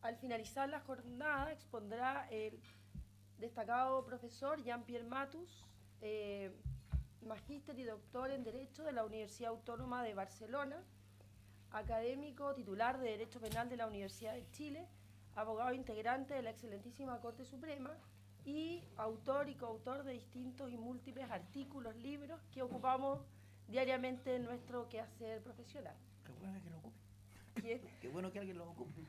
Al finalizar la jornada expondrá el destacado profesor Jean-Pierre Matus, magíster y doctor en Derecho de la Universidad Autónoma de Barcelona, académico titular de Derecho Penal de la Universidad de Chile, abogado integrante de la excelentísima Corte Suprema y autor y coautor de distintos y múltiples artículos, libros que ocupamos diariamente en nuestro quehacer profesional. Qué bueno que lo ocupe. ¿Quién? Qué bueno que alguien lo ocupe.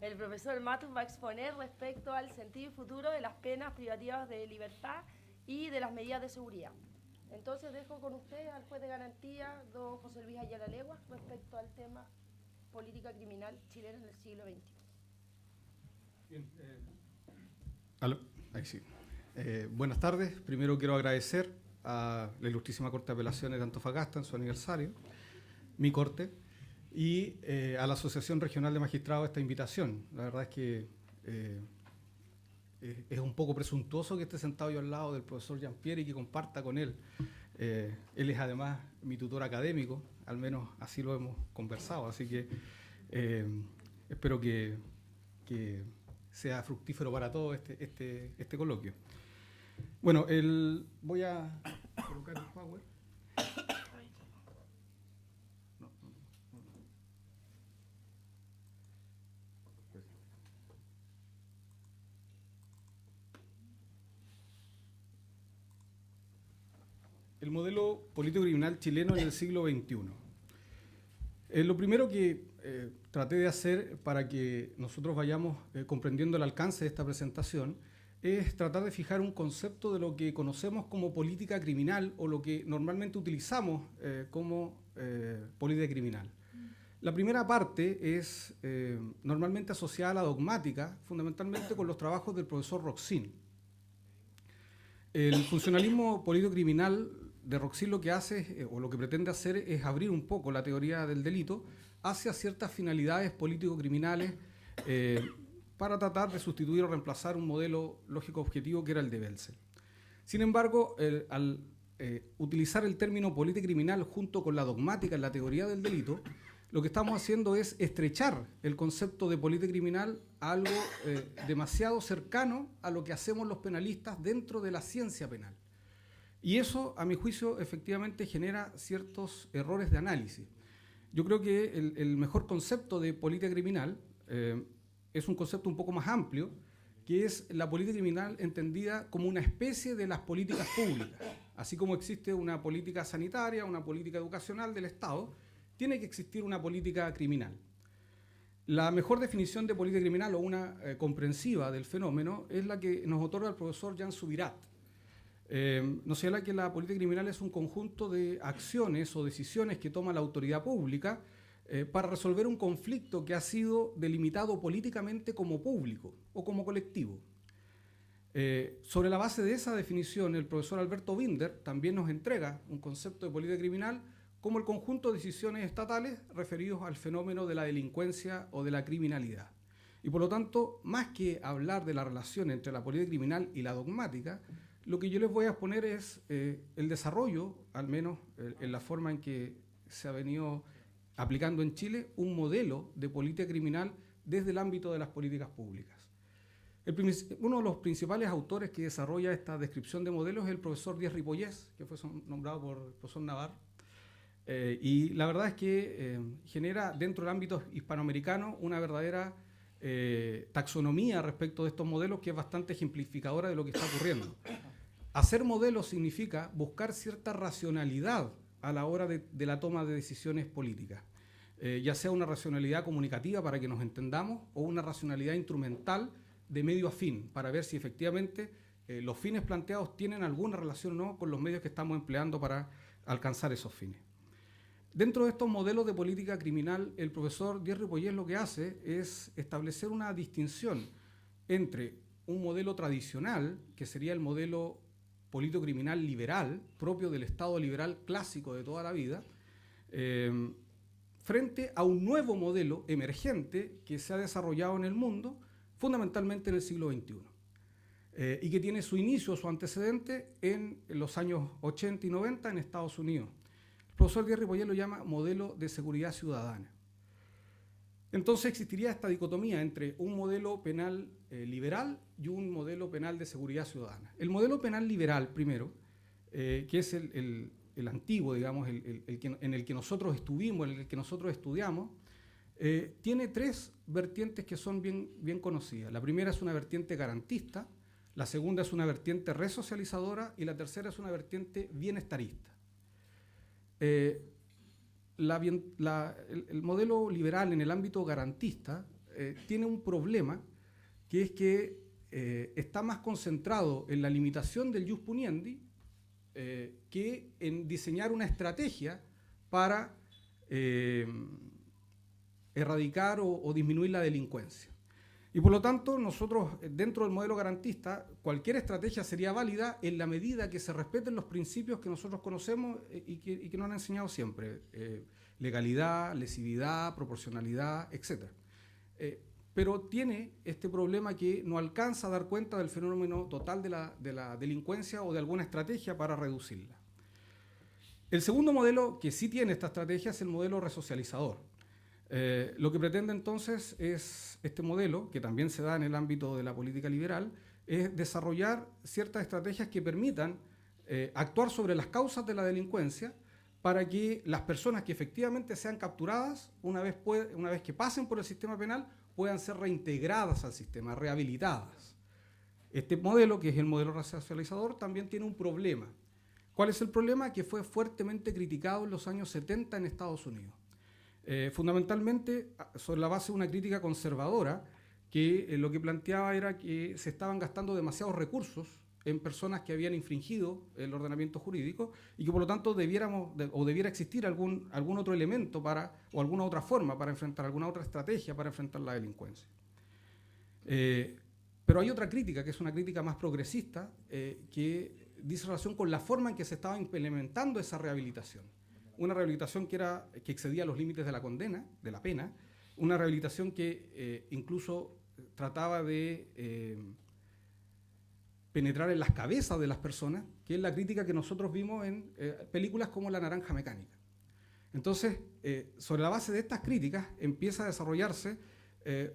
El profesor Matus va a exponer respecto al sentido y futuro de las penas privativas de libertad y de las medidas de seguridad. Entonces dejo con usted al juez de garantía, don José Luis Ayala Leguas, respecto al tema política criminal chilena en el siglo XXI. Bien, ¿aló? Ahí sí. Buenas tardes. Primero quiero agradecer a la Ilustrísima Corte de Apelaciones de Antofagasta en su aniversario, mi corte, y a la Asociación Regional de Magistrados esta invitación. La verdad es que es un poco presuntuoso que esté sentado yo al lado del profesor Jean-Pierre y que comparta con él. Él es además mi tutor académico, al menos así lo hemos conversado, así que espero que sea fructífero para todos este coloquio. Bueno, voy a colocar el power. El modelo político-criminal chileno en el siglo XXI. Lo primero que traté de hacer para que nosotros vayamos comprendiendo el alcance de esta presentación es tratar de fijar un concepto de lo que conocemos como política criminal o lo que normalmente utilizamos como política criminal. La primera parte es normalmente asociada a la dogmática, fundamentalmente con los trabajos del profesor Roxin. El funcionalismo político-criminal de Roxin lo que hace, o lo que pretende hacer, es abrir un poco la teoría del delito hacia ciertas finalidades político-criminales para tratar de sustituir o reemplazar un modelo lógico-objetivo que era el de Welsel. Sin embargo, al utilizar el término política criminal junto con la dogmática en la teoría del delito, lo que estamos haciendo es estrechar el concepto de política criminal a algo demasiado cercano a lo que hacemos los penalistas dentro de la ciencia penal. Y eso, a mi juicio, efectivamente genera ciertos errores de análisis. Yo creo que el mejor concepto de política criminal es un concepto un poco más amplio, que es la política criminal entendida como una especie de las políticas públicas. Así como existe una política sanitaria, una política educacional del Estado, tiene que existir una política criminal. La mejor definición de política criminal o una comprensiva del fenómeno es la que nos otorga el profesor Jan Subirat. Nos señala que la política criminal es un conjunto de acciones o decisiones que toma la autoridad pública para resolver un conflicto que ha sido delimitado políticamente como público o como colectivo. Sobre la base de esa definición, el profesor Alberto Binder también nos entrega un concepto de política criminal como el conjunto de decisiones estatales referidos al fenómeno de la delincuencia o de la criminalidad. Y por lo tanto, más que hablar de la relación entre la política criminal y la dogmática, lo que yo les voy a exponer es el desarrollo, al menos en la forma en que se ha venido aplicando en Chile, un modelo de política criminal desde el ámbito de las políticas públicas. Uno de los principales autores que desarrolla esta descripción de modelos es el profesor Díaz Ripollés, que fue nombrado por el profesor Navarro. Y la verdad es que genera dentro del ámbito hispanoamericano una verdadera taxonomía respecto de estos modelos que es bastante ejemplificadora de lo que está ocurriendo. Hacer modelos significa buscar cierta racionalidad a la hora de la toma de decisiones políticas, ya sea una racionalidad comunicativa para que nos entendamos o una racionalidad instrumental de medio a fin, para ver si efectivamente los fines planteados tienen alguna relación o no con los medios que estamos empleando para alcanzar esos fines. Dentro de estos modelos de política criminal, el profesor Díaz Ripollés lo que hace es establecer una distinción entre un modelo tradicional, que sería el modelo político-criminal liberal, propio del Estado liberal clásico de toda la vida, frente a un nuevo modelo emergente que se ha desarrollado en el mundo, fundamentalmente en el siglo XXI, y que tiene su inicio, su antecedente en los años 80 y 90 en Estados Unidos. El profesor Díaz Ripollés lo llama modelo de seguridad ciudadana. Entonces existiría esta dicotomía entre un modelo penal liberal y un modelo penal de seguridad ciudadana. El modelo penal liberal, primero, que es el antiguo, digamos, en el que nosotros estuvimos, en el que nosotros estudiamos, tiene tres vertientes que son bien conocidas. La primera es una vertiente garantista, la segunda es una vertiente resocializadora y la tercera es una vertiente bienestarista. El modelo liberal en el ámbito garantista tiene un problema, que es que está más concentrado en la limitación del ius puniendi que en diseñar una estrategia para erradicar o disminuir la delincuencia. Y por lo tanto, nosotros, dentro del modelo garantista, cualquier estrategia sería válida en la medida que se respeten los principios que nosotros conocemos y que nos han enseñado siempre. Legalidad, lesividad, proporcionalidad, etc. Pero tiene este problema que no alcanza a dar cuenta del fenómeno total de la delincuencia o de alguna estrategia para reducirla. El segundo modelo que sí tiene esta estrategia es el modelo resocializador. Lo que pretende entonces es este modelo, que también se da en el ámbito de la política liberal, es desarrollar ciertas estrategias que permitan actuar sobre las causas de la delincuencia para que las personas que efectivamente sean capturadas, una vez que pasen por el sistema penal, puedan ser reintegradas al sistema, rehabilitadas. Este modelo, que es el modelo resocializador, también tiene un problema. ¿Cuál es el problema? Que fue fuertemente criticado en los años 70 en Estados Unidos. Fundamentalmente sobre la base de una crítica conservadora que lo que planteaba era que se estaban gastando demasiados recursos en personas que habían infringido el ordenamiento jurídico y que por lo tanto debiera existir algún otro elemento o alguna otra forma para enfrentar, alguna otra estrategia para enfrentar la delincuencia. Pero hay otra crítica, que es una crítica más progresista, que dice relación con la forma en que se estaba implementando esa rehabilitación. Una rehabilitación que excedía los límites de la condena, de la pena, una rehabilitación que incluso trataba de penetrar en las cabezas de las personas, que es la crítica que nosotros vimos en películas como La Naranja Mecánica. Entonces, sobre la base de estas críticas empieza a desarrollarse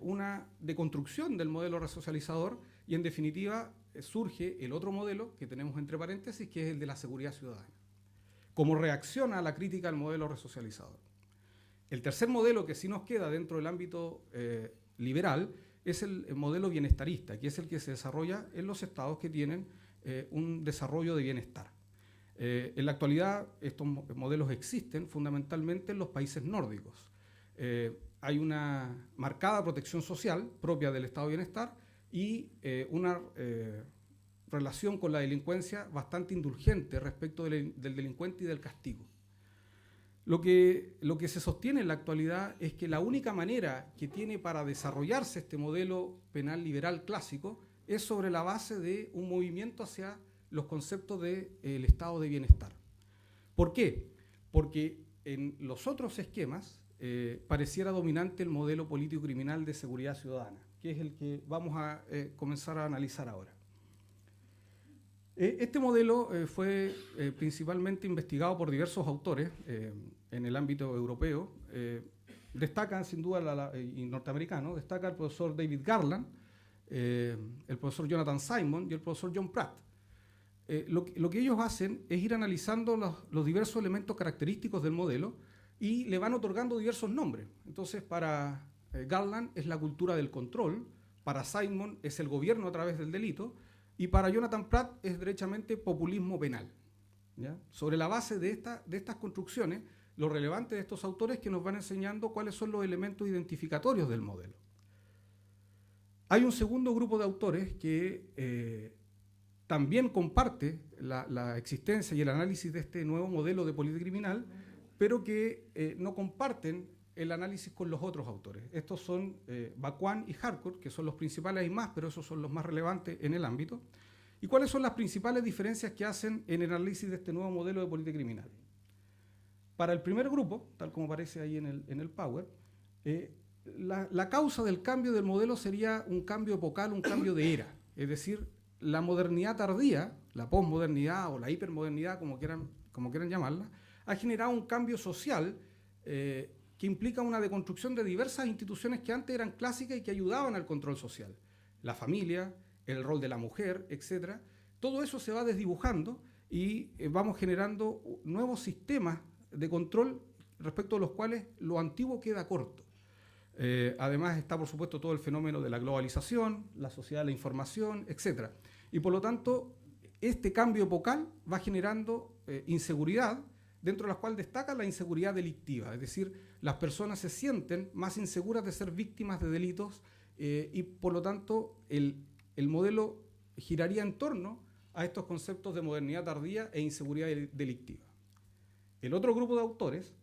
una deconstrucción del modelo resocializador y en definitiva surge el otro modelo que tenemos entre paréntesis, que es el de la seguridad ciudadana, como reacción a la crítica al modelo resocializador. El tercer modelo que sí nos queda dentro del ámbito liberal es el modelo bienestarista, que es el que se desarrolla en los estados que tienen un desarrollo de bienestar. En la actualidad estos modelos existen fundamentalmente en los países nórdicos. Hay una marcada protección social propia del estado de bienestar y una relación con la delincuencia bastante indulgente respecto del delincuente y del castigo. Lo que se sostiene en la actualidad es que la única manera que tiene para desarrollarse este modelo penal liberal clásico es sobre la base de un movimiento hacia los conceptos del estado de bienestar. ¿Por qué? Porque en los otros esquemas pareciera dominante el modelo político-criminal de seguridad ciudadana, que es el que vamos a comenzar a analizar ahora. Este modelo fue principalmente investigado por diversos autores en el ámbito europeo. Destacan sin duda y norteamericano, destaca el profesor David Garland, el profesor Jonathan Simon y el profesor John Pratt. Lo que ellos hacen es ir analizando los diversos elementos característicos del modelo y le van otorgando diversos nombres. Entonces, para Garland es la cultura del control, para Simon es el gobierno a través del delito, y para Jonathan Pratt es derechamente populismo penal. ¿Ya? Sobre la base de estas construcciones, lo relevante de estos autores es que nos van enseñando cuáles son los elementos identificatorios del modelo. Hay un segundo grupo de autores que también comparte la existencia y el análisis de este nuevo modelo de política criminal, pero que no comparten el análisis con los otros autores. Estos son Bacwan y Harcourt, que son los principales, hay más, pero esos son los más relevantes en el ámbito. ¿Y cuáles son las principales diferencias que hacen en el análisis de este nuevo modelo de política criminal? Para el primer grupo, tal como aparece ahí en el Power, la causa del cambio del modelo sería un cambio epocal, un cambio de era. Es decir, la modernidad tardía, la posmodernidad o la hipermodernidad, como quieran llamarla, ha generado un cambio social que implica una deconstrucción de diversas instituciones que antes eran clásicas y que ayudaban al control social. La familia, el rol de la mujer, etc. Todo eso se va desdibujando y vamos generando nuevos sistemas de control respecto a los cuales lo antiguo queda corto. Además está, por supuesto, todo el fenómeno de la globalización, la sociedad de la información, etc. Y por lo tanto, este cambio epocal va generando inseguridad, dentro de la cual destaca la inseguridad delictiva, es decir, las personas se sienten más inseguras de ser víctimas de delitos y por lo tanto el modelo giraría en torno a estos conceptos de modernidad tardía e inseguridad delictiva. El otro grupo de autores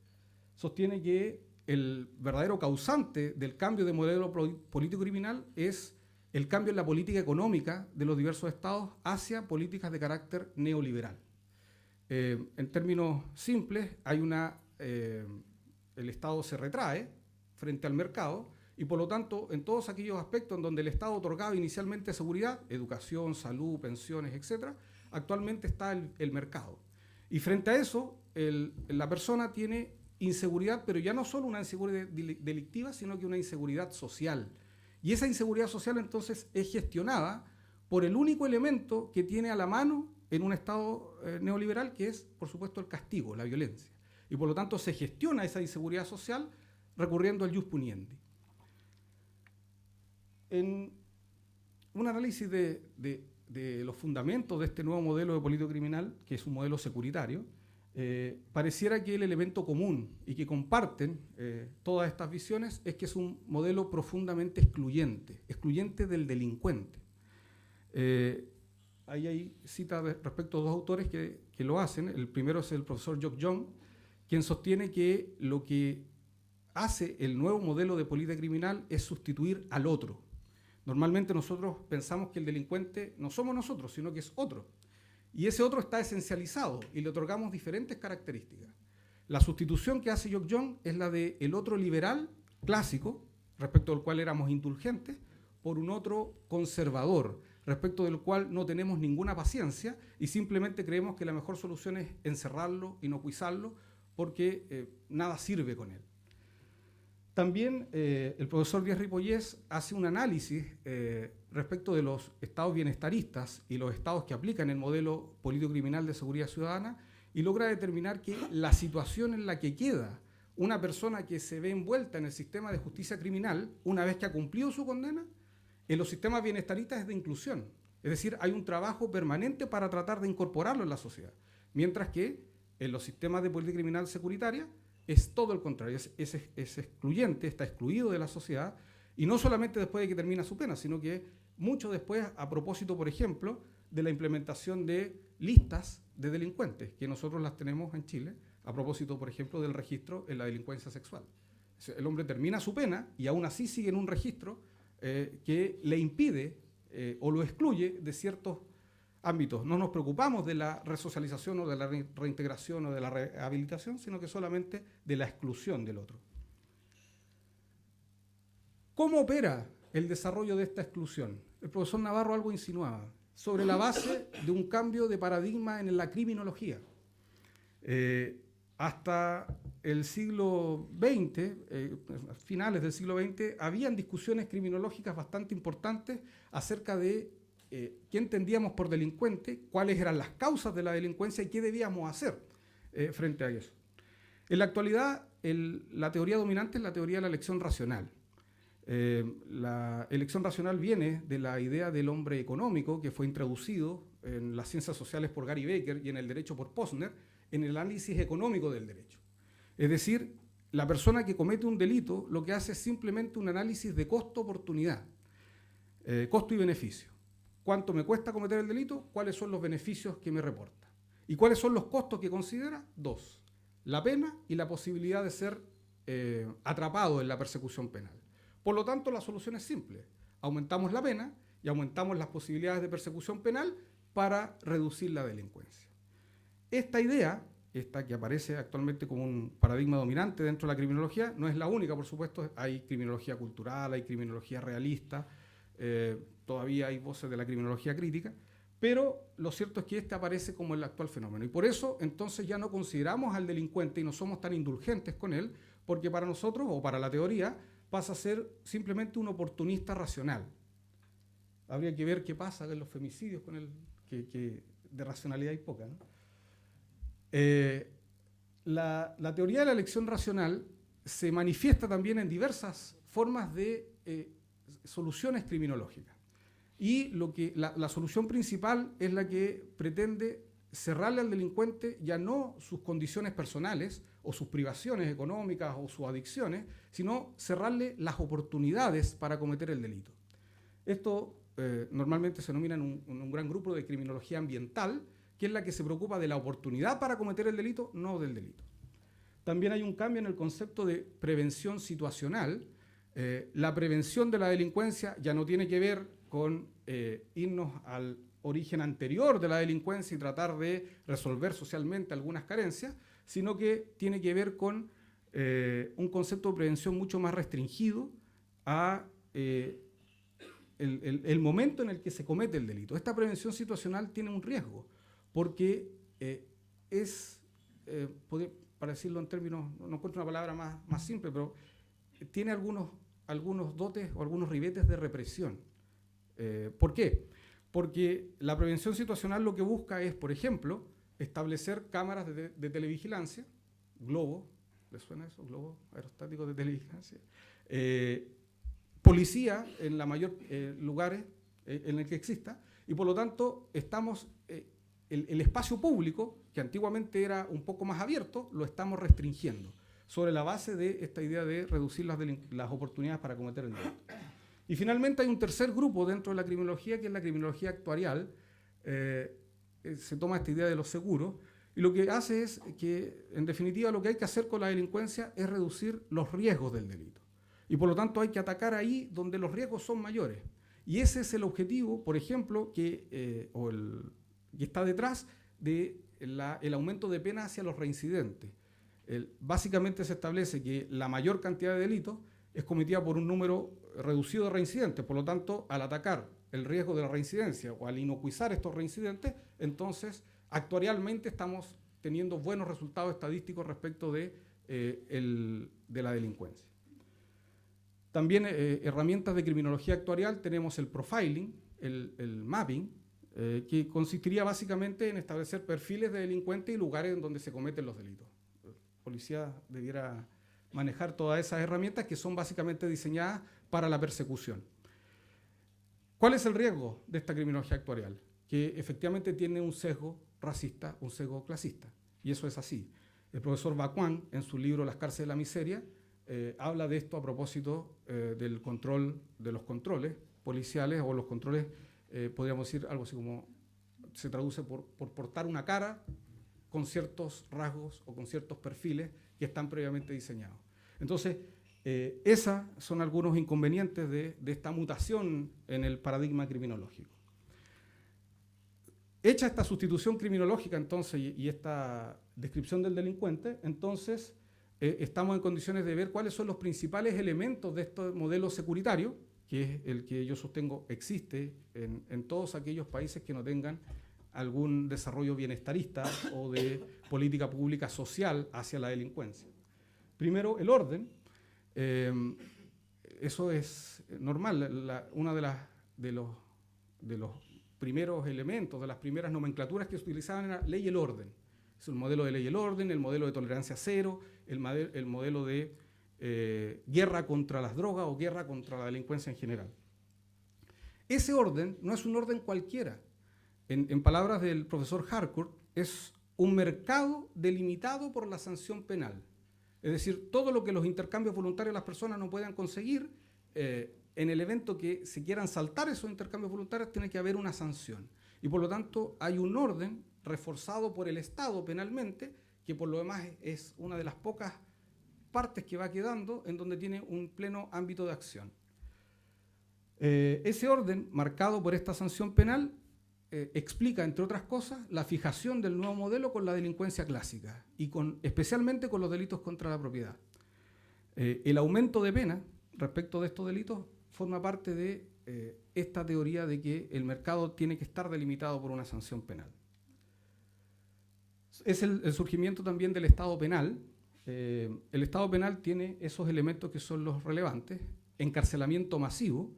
sostiene que el verdadero causante del cambio de modelo político-criminal es el cambio en la política económica de los diversos estados hacia políticas de carácter neoliberal. En términos simples, el Estado se retrae frente al mercado y por lo tanto en todos aquellos aspectos en donde el Estado otorgaba inicialmente seguridad, educación, salud, pensiones, etc., actualmente está el mercado. Y frente a eso, la persona tiene inseguridad, pero ya no solo una inseguridad delictiva, sino que una inseguridad social. Y esa inseguridad social entonces es gestionada por el único elemento que tiene a la mano en un Estado neoliberal, que es, por supuesto, el castigo, la violencia. Y por lo tanto se gestiona esa inseguridad social recurriendo al jus puniendi. En un análisis de los fundamentos de este nuevo modelo de político criminal, que es un modelo securitario, pareciera que el elemento común y que comparten todas estas visiones es que es un modelo profundamente excluyente del delincuente. Ahí hay citas respecto a dos autores que lo hacen. El primero es el profesor Jock Young, quien sostiene que lo que hace el nuevo modelo de política criminal es sustituir al otro. Normalmente nosotros pensamos que el delincuente no somos nosotros, sino que es otro. Y ese otro está esencializado y le otorgamos diferentes características. La sustitución que hace Jock Young es la del otro liberal clásico, respecto al cual éramos indulgentes, por un otro conservador, respecto del cual no tenemos ninguna paciencia y simplemente creemos que la mejor solución es encerrarlo, inocuizarlo, porque nada sirve con él. También el profesor Díaz Ripollés hace un análisis respecto de los estados bienestaristas y los estados que aplican el modelo político-criminal de seguridad ciudadana y logra determinar que la situación en la que queda una persona que se ve envuelta en el sistema de justicia criminal, una vez que ha cumplido su condena, en los sistemas bienestaristas es de inclusión. Es decir, hay un trabajo permanente para tratar de incorporarlo en la sociedad. Mientras que en los sistemas de política criminal securitaria es todo el contrario, es excluyente, está excluido de la sociedad, y no solamente después de que termina su pena, sino que mucho después, a propósito, por ejemplo, de la implementación de listas de delincuentes, que nosotros las tenemos en Chile, a propósito, por ejemplo, del registro en la delincuencia sexual. El hombre termina su pena y aún así sigue en un registro que le impide o lo excluye de ciertos ámbitos. No nos preocupamos de la resocialización o de la reintegración o de la rehabilitación, sino que solamente de la exclusión del otro. ¿Cómo opera el desarrollo de esta exclusión? El profesor Navarro algo insinuaba, sobre la base de un cambio de paradigma en la criminología. Hasta el siglo XX, finales del siglo XX, habían discusiones criminológicas bastante importantes acerca de qué entendíamos por delincuente, cuáles eran las causas de la delincuencia y qué debíamos hacer frente a eso. En la actualidad, la teoría dominante es la teoría de la elección racional. La elección racional viene de la idea del hombre económico que fue introducido en las ciencias sociales por Gary Becker y en el derecho por Posner, en el análisis económico del derecho. Es decir, la persona que comete un delito lo que hace es simplemente un análisis de costo-oportunidad, costo y beneficio. ¿Cuánto me cuesta cometer el delito? ¿Cuáles son los beneficios que me reporta? ¿Y cuáles son los costos que considera? Dos: la pena y la posibilidad de ser atrapado en la persecución penal. Por lo tanto, la solución es simple. Aumentamos la pena y aumentamos las posibilidades de persecución penal para reducir la delincuencia. Esta idea, esta que aparece actualmente como un paradigma dominante dentro de la criminología, no es la única, por supuesto. Hay criminología cultural, hay criminología realista, todavía hay voces de la criminología crítica, pero lo cierto es que este aparece como el actual fenómeno. Y por eso, entonces, ya no consideramos al delincuente y no somos tan indulgentes con él, porque para nosotros, o para la teoría, pasa a ser simplemente un oportunista racional. Habría que ver qué pasa con los femicidios, con que de racionalidad hay poca, ¿no? La teoría de la elección racional se manifiesta también en diversas formas de soluciones criminológicas. Y la solución principal es la que pretende cerrarle al delincuente ya no sus condiciones personales o sus privaciones económicas o sus adicciones, sino cerrarle las oportunidades para cometer el delito. Esto normalmente se denomina en un gran grupo de criminología ambiental, que es la que se preocupa de la oportunidad para cometer el delito, no del delito. También hay un cambio en el concepto de prevención situacional. La prevención de la delincuencia ya no tiene que ver con irnos al origen anterior de la delincuencia y tratar de resolver socialmente algunas carencias, sino que tiene que ver con un concepto de prevención mucho más restringido a el momento en el que se comete el delito. Esta prevención situacional tiene un riesgo, porque para decirlo en términos, no encuentro una palabra más simple, pero tiene algunos dotes o algunos ribetes de represión. ¿Por qué? Porque la prevención situacional lo que busca es, por ejemplo, establecer cámaras de televigilancia, globos, ¿les suena eso? Globos aerostáticos de televigilancia. Policía en la mayor lugares en el que exista, y por lo tanto estamos, el espacio público, que antiguamente era un poco más abierto, lo estamos restringiendo, sobre la base de esta idea de reducir las oportunidades para cometer el delito. Y finalmente hay un tercer grupo dentro de la criminología, que es la criminología actuarial. Se toma esta idea de los seguros, y lo que hace es que, en definitiva, lo que hay que hacer con la delincuencia es reducir los riesgos del delito. Y por lo tanto hay que atacar ahí donde los riesgos son mayores. Y ese es el objetivo, por ejemplo, que está detrás del aumento de pena hacia los reincidentes. Básicamente se establece que la mayor cantidad de delitos es cometida por un número reducido de reincidentes. Por lo tanto, al atacar el riesgo de la reincidencia o al inocuizar estos reincidentes, entonces actuarialmente estamos teniendo buenos resultados estadísticos respecto de la delincuencia. También herramientas de criminología actuarial, tenemos el profiling, el mapping, que consistiría básicamente en establecer perfiles de delincuentes y lugares en donde se cometen los delitos. La policía debiera manejar todas esas herramientas que son básicamente diseñadas para la persecución. ¿Cuál es el riesgo de esta criminología actuarial? Que efectivamente tiene un sesgo racista, un sesgo clasista, y eso es así. El profesor Bacuán, en su libro Las cárceles de la miseria, habla de esto a propósito del control de los controles policiales, o los controles, podríamos decir algo así como, se traduce por portar una cara con ciertos rasgos o con ciertos perfiles que están previamente diseñados. Entonces, esos son algunos inconvenientes de esta mutación en el paradigma criminológico. Hecha esta sustitución criminológica, entonces, y esta descripción del delincuente, entonces estamos en condiciones de ver cuáles son los principales elementos de este modelo securitario, que es el que yo sostengo existe en todos aquellos países que no tengan algún desarrollo bienestarista o de política pública social hacia la delincuencia. Primero, el orden. Eso es normal. Uno de los primeros elementos, de las primeras nomenclaturas que se utilizaban era ley y el orden. Es el modelo de ley y el orden, el modelo de tolerancia cero, el modelo de guerra contra las drogas o guerra contra la delincuencia en general. Ese orden no es un orden cualquiera. En palabras del profesor Harcourt, es un mercado delimitado por la sanción penal. Es decir, todo lo que los intercambios voluntarios de las personas no puedan conseguir, en el evento que se quieran saltar esos intercambios voluntarios, tiene que haber una sanción. Y por lo tanto hay un orden reforzado por el Estado penalmente, que por lo demás es una de las pocas partes que va quedando en donde tiene un pleno ámbito de acción. Ese orden, marcado por esta sanción penal, explica, entre otras cosas, la fijación del nuevo modelo con la delincuencia clásica y especialmente con los delitos contra la propiedad. El aumento de pena respecto de estos delitos forma parte de esta teoría de que el mercado tiene que estar delimitado por una sanción penal. Es el surgimiento también del Estado penal, el Estado penal tiene esos elementos que son los relevantes: encarcelamiento masivo,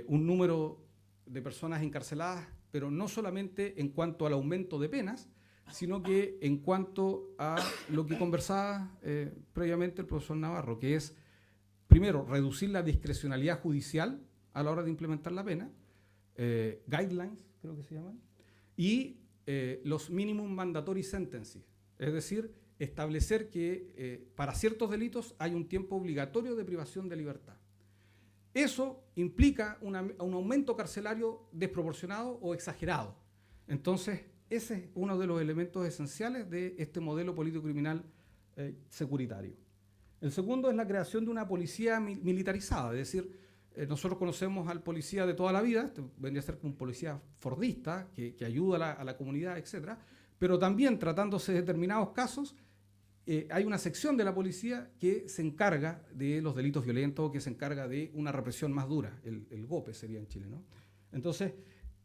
un número de personas encarceladas, pero no solamente en cuanto al aumento de penas, sino que en cuanto a lo que conversaba previamente el profesor Navarro, que es, primero, reducir la discrecionalidad judicial a la hora de implementar la pena, guidelines, creo que se llaman, y los minimum mandatory sentences, es decir, establecer que para ciertos delitos hay un tiempo obligatorio de privación de libertad. Eso implica un aumento carcelario desproporcionado o exagerado. Entonces, ese es uno de los elementos esenciales de este modelo político-criminal securitario. El segundo es la creación de una policía militarizada, es decir, nosotros conocemos al policía de toda la vida, este vendría a ser un policía fordista que ayuda a la comunidad, etc. Pero también, tratándose de determinados casos, hay una sección de la policía que se encarga de los delitos violentos, que se encarga de una represión más dura, el GOPE sería en Chile, ¿no? Entonces,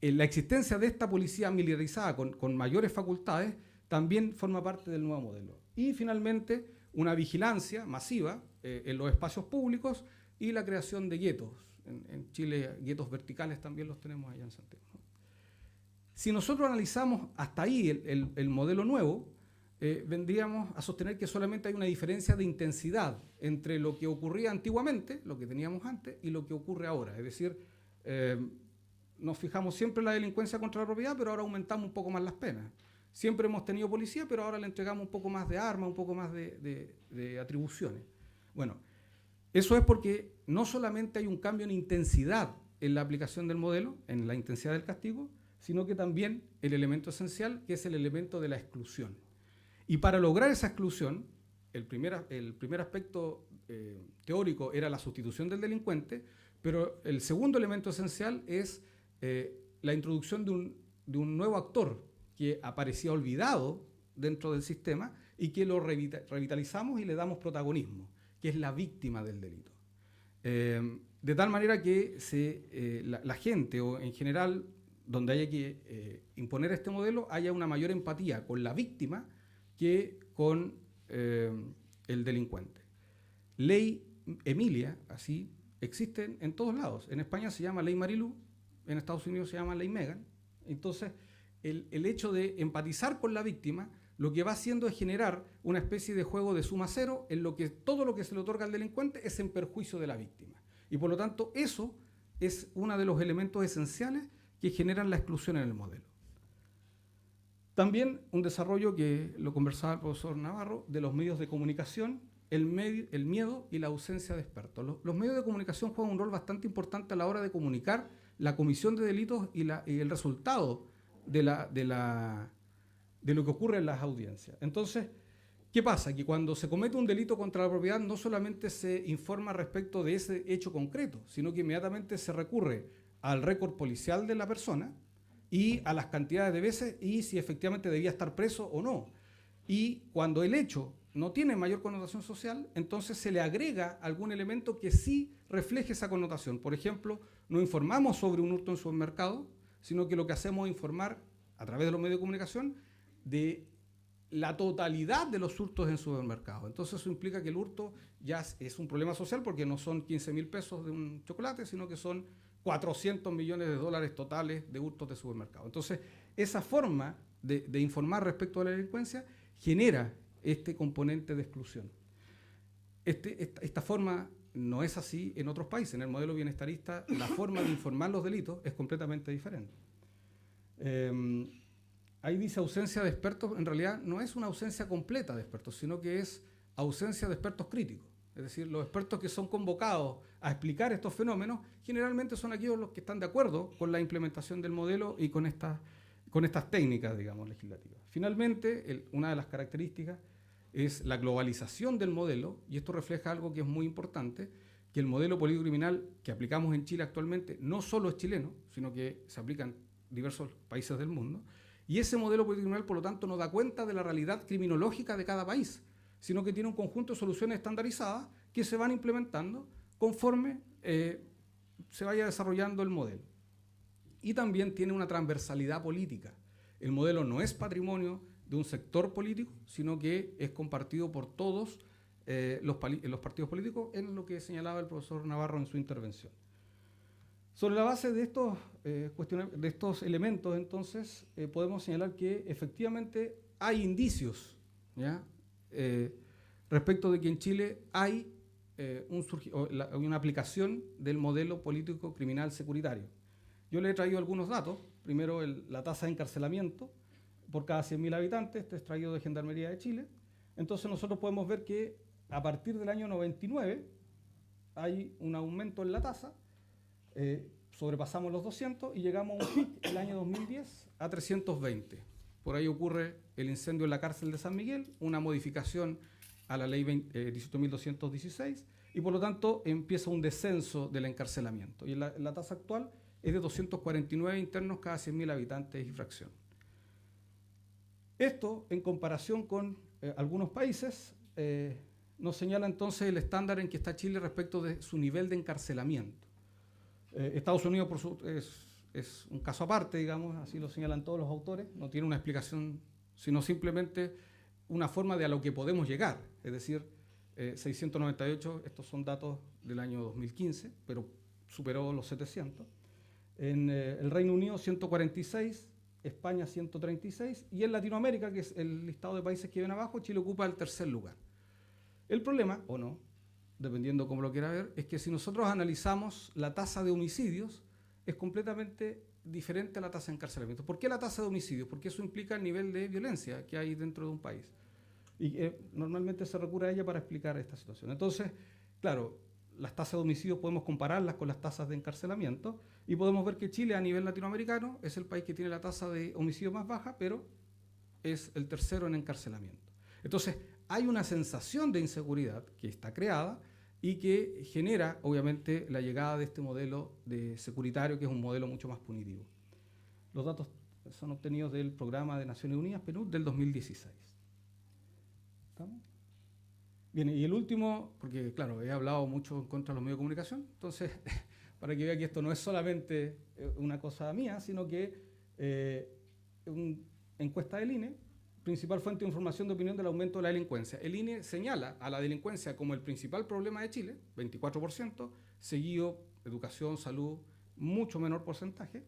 la existencia de esta policía militarizada con mayores facultades también forma parte del nuevo modelo. Y finalmente, una vigilancia masiva en los espacios públicos y la creación de guetos. En Chile, guetos verticales también los tenemos allá en Santiago, ¿no? Si nosotros analizamos hasta ahí el modelo nuevo, vendríamos a sostener que solamente hay una diferencia de intensidad entre lo que ocurría antiguamente, lo que teníamos antes, y lo que ocurre ahora. Es decir, nos fijamos siempre en la delincuencia contra la propiedad, pero ahora aumentamos un poco más las penas. Siempre hemos tenido policía, pero ahora le entregamos un poco más de armas, un poco más de atribuciones. Bueno, eso es porque no solamente hay un cambio en intensidad en la aplicación del modelo, en la intensidad del castigo, sino que también el elemento esencial, que es el elemento de la exclusión. Y para lograr esa exclusión, el primer aspecto teórico era la sustitución del delincuente, pero el segundo elemento esencial es la introducción de un nuevo actor que aparecía olvidado dentro del sistema y que lo revitalizamos y le damos protagonismo, que es la víctima del delito. De tal manera que la gente, o en general, donde haya que imponer este modelo, haya una mayor empatía con la víctima que con el delincuente. Ley Emilia, así, existe en todos lados. En España se llama Ley Marilú, en Estados Unidos se llama Ley Megan. Entonces, el hecho de empatizar con la víctima lo que va haciendo es generar una especie de juego de suma cero en lo que todo lo que se le otorga al delincuente es en perjuicio de la víctima. Y por lo tanto, eso es uno de los elementos esenciales que generan la exclusión en el modelo. También un desarrollo que lo conversaba el profesor Navarro, de los medios de comunicación, el miedo y la ausencia de expertos. Los medios de comunicación juegan un rol bastante importante a la hora de comunicar la comisión de delitos y el resultado de lo que ocurre en las audiencias. Entonces, ¿qué pasa? Que cuando se comete un delito contra la propiedad no solamente se informa respecto de ese hecho concreto, sino que inmediatamente se recurre al récord policial de la persona y a las cantidades de veces y si efectivamente debía estar preso o no. Y cuando el hecho no tiene mayor connotación social, entonces se le agrega algún elemento que sí refleje esa connotación. Por ejemplo, no informamos sobre un hurto en supermercado, sino que lo que hacemos es informar a través de los medios de comunicación de la totalidad de los hurtos en supermercados. Entonces eso implica que el hurto ya es un problema social porque no son 15.000 pesos de un chocolate, sino que son 400 millones de dólares totales de hurtos de supermercado. Entonces, esa forma de informar respecto a la delincuencia genera este componente de exclusión. Esta forma no es así en otros países. En el modelo bienestarista, la forma de informar los delitos es completamente diferente. Ahí dice ausencia de expertos, en realidad no es una ausencia completa de expertos, sino que es ausencia de expertos críticos. Es decir, los expertos que son convocados a explicar estos fenómenos generalmente son aquellos los que están de acuerdo con la implementación del modelo y con estas técnicas, digamos, legislativas. Finalmente, una de las características es la globalización del modelo, y esto refleja algo que es muy importante, que el modelo político-criminal que aplicamos en Chile actualmente no solo es chileno, sino que se aplica en diversos países del mundo, y ese modelo político-criminal, por lo tanto, no da cuenta de la realidad criminológica de cada país, sino que tiene un conjunto de soluciones estandarizadas que se van implementando conforme se vaya desarrollando el modelo. Y también tiene una transversalidad política. El modelo no es patrimonio de un sector político, sino que es compartido por todos los partidos políticos, en lo que señalaba el profesor Navarro en su intervención. Sobre la base de estos elementos, entonces, podemos señalar que efectivamente hay indicios, ¿ya? Respecto de que en Chile hay una aplicación del modelo político criminal securitario. Yo le he traído algunos datos. Primero, la tasa de encarcelamiento por cada 100.000 habitantes. Este es extraído de Gendarmería de Chile. Entonces nosotros podemos ver que a partir del año 99 hay un aumento en la tasa. Sobrepasamos los 200 y llegamos a un pic el año 2010 a 320. Por ahí ocurre el incendio en la cárcel de San Miguel, una modificación a la ley 18.216, y por lo tanto empieza un descenso del encarcelamiento. Y la tasa actual es de 249 internos cada 100.000 habitantes y fracción. Esto, en comparación con algunos países, nos señala entonces el estándar en que está Chile respecto de su nivel de encarcelamiento. Estados Unidos es un caso aparte, digamos, así lo señalan todos los autores, no tiene una explicación, sino simplemente una forma de a lo que podemos llegar, es decir, 698, estos son datos del año 2015, pero superó los 700. En el Reino Unido 146, España 136, y en Latinoamérica, que es el listado de países que ven abajo, Chile ocupa el tercer lugar. El problema, o no, dependiendo cómo lo quiera ver, es que si nosotros analizamos la tasa de homicidios, es completamente diferente a la tasa de encarcelamiento. ¿Por qué la tasa de homicidios? Porque eso implica el nivel de violencia que hay dentro de un país. Y normalmente se recurre a ella para explicar esta situación. Entonces, claro, las tasas de homicidios podemos compararlas con las tasas de encarcelamiento y podemos ver que Chile a nivel latinoamericano es el país que tiene la tasa de homicidio más baja, pero es el tercero en encarcelamiento. Entonces, hay una sensación de inseguridad que está creada y que genera, obviamente, la llegada de este modelo de securitario, que es un modelo mucho más punitivo. Los datos son obtenidos del Programa de Naciones Unidas, PNUD, del 2016. ¿Estamos? Bien, y el último, porque claro, he hablado mucho en contra de los medios de comunicación, entonces, para que vea que esto no es solamente una cosa mía, sino que una encuesta del INE, principal fuente de información de opinión del aumento de la delincuencia. El INE señala a la delincuencia como el principal problema de Chile, 24%, seguido educación, salud, mucho menor porcentaje,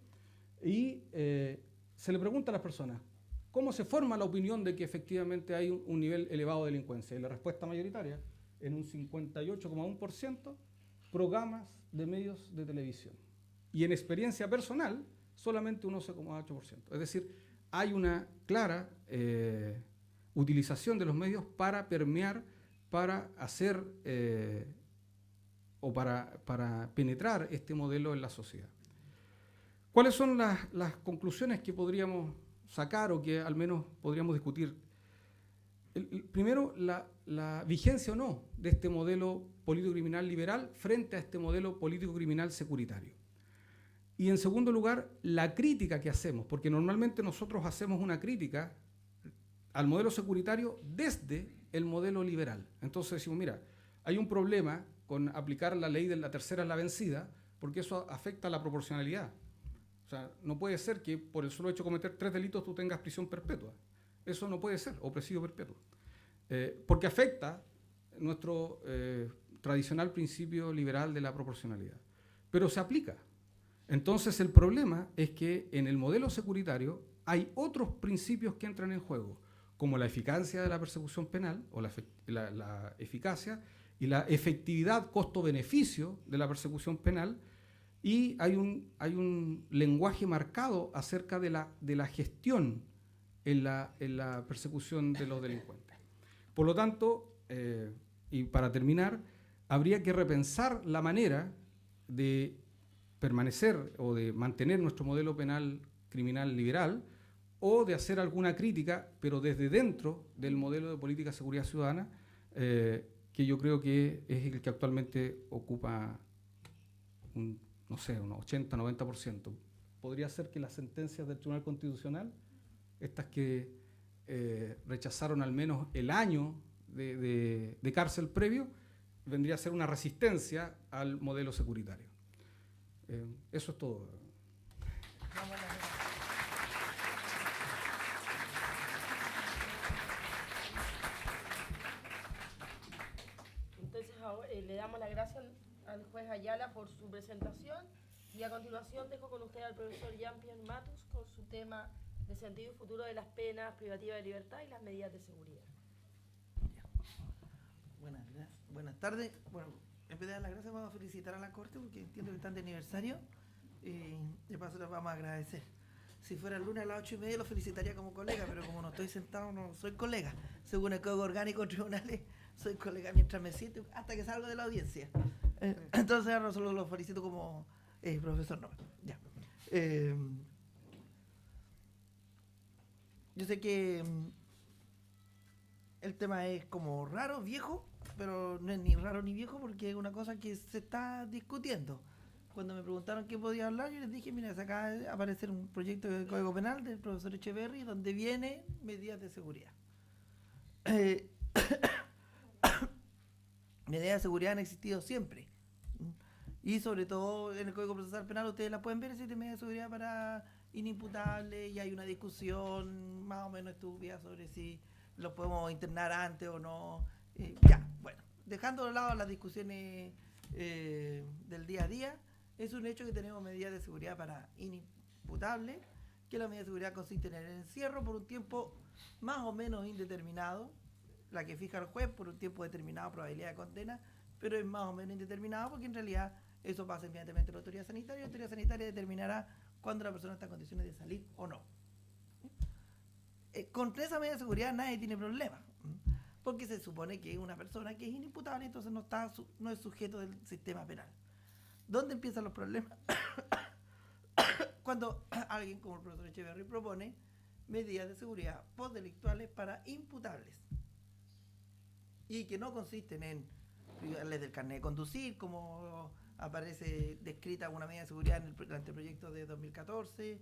y se le pregunta a las personas, ¿cómo se forma la opinión de que efectivamente hay un nivel elevado de delincuencia? Y la respuesta mayoritaria, en un 58,1%, programas de medios de televisión. Y en experiencia personal, solamente un 11,8%. Es decir, hay una clara utilización de los medios para permear, para hacer o para penetrar este modelo en la sociedad. ¿Cuáles son las conclusiones que podríamos sacar o que al menos podríamos discutir? Primero, la vigencia o no de este modelo político-criminal liberal frente a este modelo político-criminal securitario. Y en segundo lugar, la crítica que hacemos, porque normalmente nosotros hacemos una crítica al modelo securitario desde el modelo liberal. Entonces decimos, mira, hay un problema con aplicar la ley de la tercera es la vencida, porque eso afecta a la proporcionalidad. O sea, no puede ser que por el solo hecho de cometer 3 delitos tú tengas prisión perpetua. Eso no puede ser, o presidio perpetuo. Porque afecta nuestro tradicional principio liberal de la proporcionalidad. Pero se aplica. Entonces el problema es que en el modelo securitario hay otros principios que entran en juego, como la eficacia de la persecución penal, o la eficacia y la efectividad costo-beneficio de la persecución penal, y hay un lenguaje marcado acerca de la gestión en la persecución de los delincuentes. Por lo tanto, y para terminar, habría que repensar la manera de permanecer o de mantener nuestro modelo penal criminal liberal o de hacer alguna crítica, pero desde dentro del modelo de política de seguridad ciudadana, que yo creo que es el que actualmente ocupa un 80-90%. Podría ser que las sentencias del Tribunal Constitucional, estas que rechazaron al menos el año de cárcel previo, vendría a ser una resistencia al modelo securitario. Eso es todo. le damos las gracias al juez Ayala por su presentación y a continuación dejo con usted al profesor Jean-Pierre Matus con su tema de sentido y futuro de las penas privativas de libertad y las medidas de seguridad. Buenas tardes. Bueno, en vez de dar las gracias vamos a felicitar a la Corte porque entiendo que están de aniversario y de paso les vamos a agradecer. Si fuera el lunes a las 8:30 lo felicitaría como colega, pero como no estoy sentado no soy colega. Según el Código Orgánico de Tribunales, soy colega mientras me siento hasta que salgo de la audiencia. Entonces ahora solo lo felicito como profesor Nobel. Ya. Yo sé que el tema es como raro, viejo, pero no es ni raro ni viejo porque es una cosa que se está discutiendo. Cuando me preguntaron qué podía hablar, yo les dije, mira, se acaba de aparecer un proyecto de Código Penal del profesor Echeverri donde viene medidas de seguridad. Medidas de seguridad han existido siempre. Y sobre todo en el Código Procesal Penal ustedes la pueden ver, existe medidas de seguridad para inimputables y hay una discusión más o menos estúpida sobre si los podemos internar antes o no. Bueno, dejando de lado las discusiones del día a día, es un hecho que tenemos medidas de seguridad para inimputables, que la medida de seguridad consiste en el encierro por un tiempo más o menos indeterminado, la que fija el juez por un tiempo determinado, probabilidad de condena, pero es más o menos indeterminado porque en realidad eso pasa inmediatamente a la autoridad sanitaria y la autoridad sanitaria determinará cuándo la persona está en condiciones de salir o no. Con esa medida de seguridad nadie tiene problema, porque se supone que es una persona que es inimputable, entonces no es sujeto del sistema penal. ¿Dónde empiezan los problemas? Cuando alguien como el profesor Echeverri propone medidas de seguridad postdelictuales para imputables y que no consisten en privarles del carnet de conducir, como aparece descrita una medida de seguridad en el anteproyecto de 2014,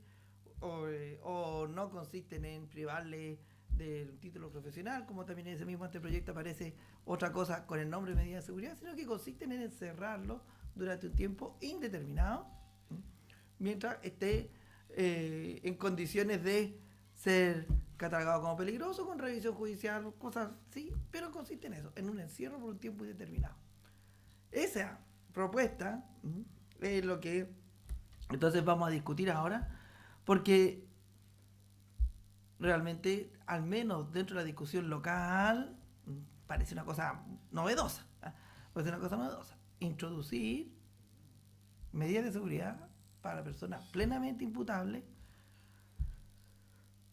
o no consisten en privarle del título profesional, como también en ese mismo anteproyecto aparece otra cosa con el nombre de medida de seguridad, sino que consisten en encerrarlo durante un tiempo indeterminado, mientras esté en condiciones de ser catalogado como peligroso, con revisión judicial, cosas así, pero consiste en eso, en un encierro por un tiempo indeterminado. Esa propuesta es lo que entonces vamos a discutir ahora, porque realmente, al menos dentro de la discusión local, parece una cosa novedosa. Introducir medidas de seguridad para personas plenamente imputables,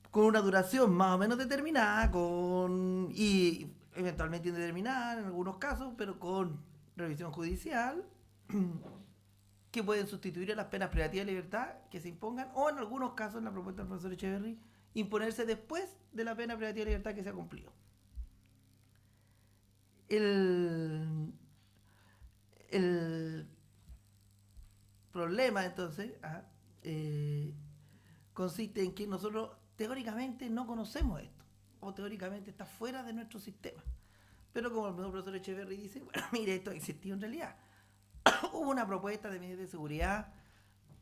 con una duración más o menos determinada, y eventualmente indeterminada en algunos casos, pero con revisión judicial, que pueden sustituir a las penas privativas de libertad que se impongan, o en algunos casos, en la propuesta del profesor Echeverri, imponerse después de la pena privativa de libertad que se ha cumplido. El problema, entonces, consiste en que nosotros teóricamente no conocemos esto, o teóricamente está fuera de nuestro sistema. Pero como el mismo profesor Echeverri dice, bueno, mire, esto existió en realidad. Hubo una propuesta de medidas de seguridad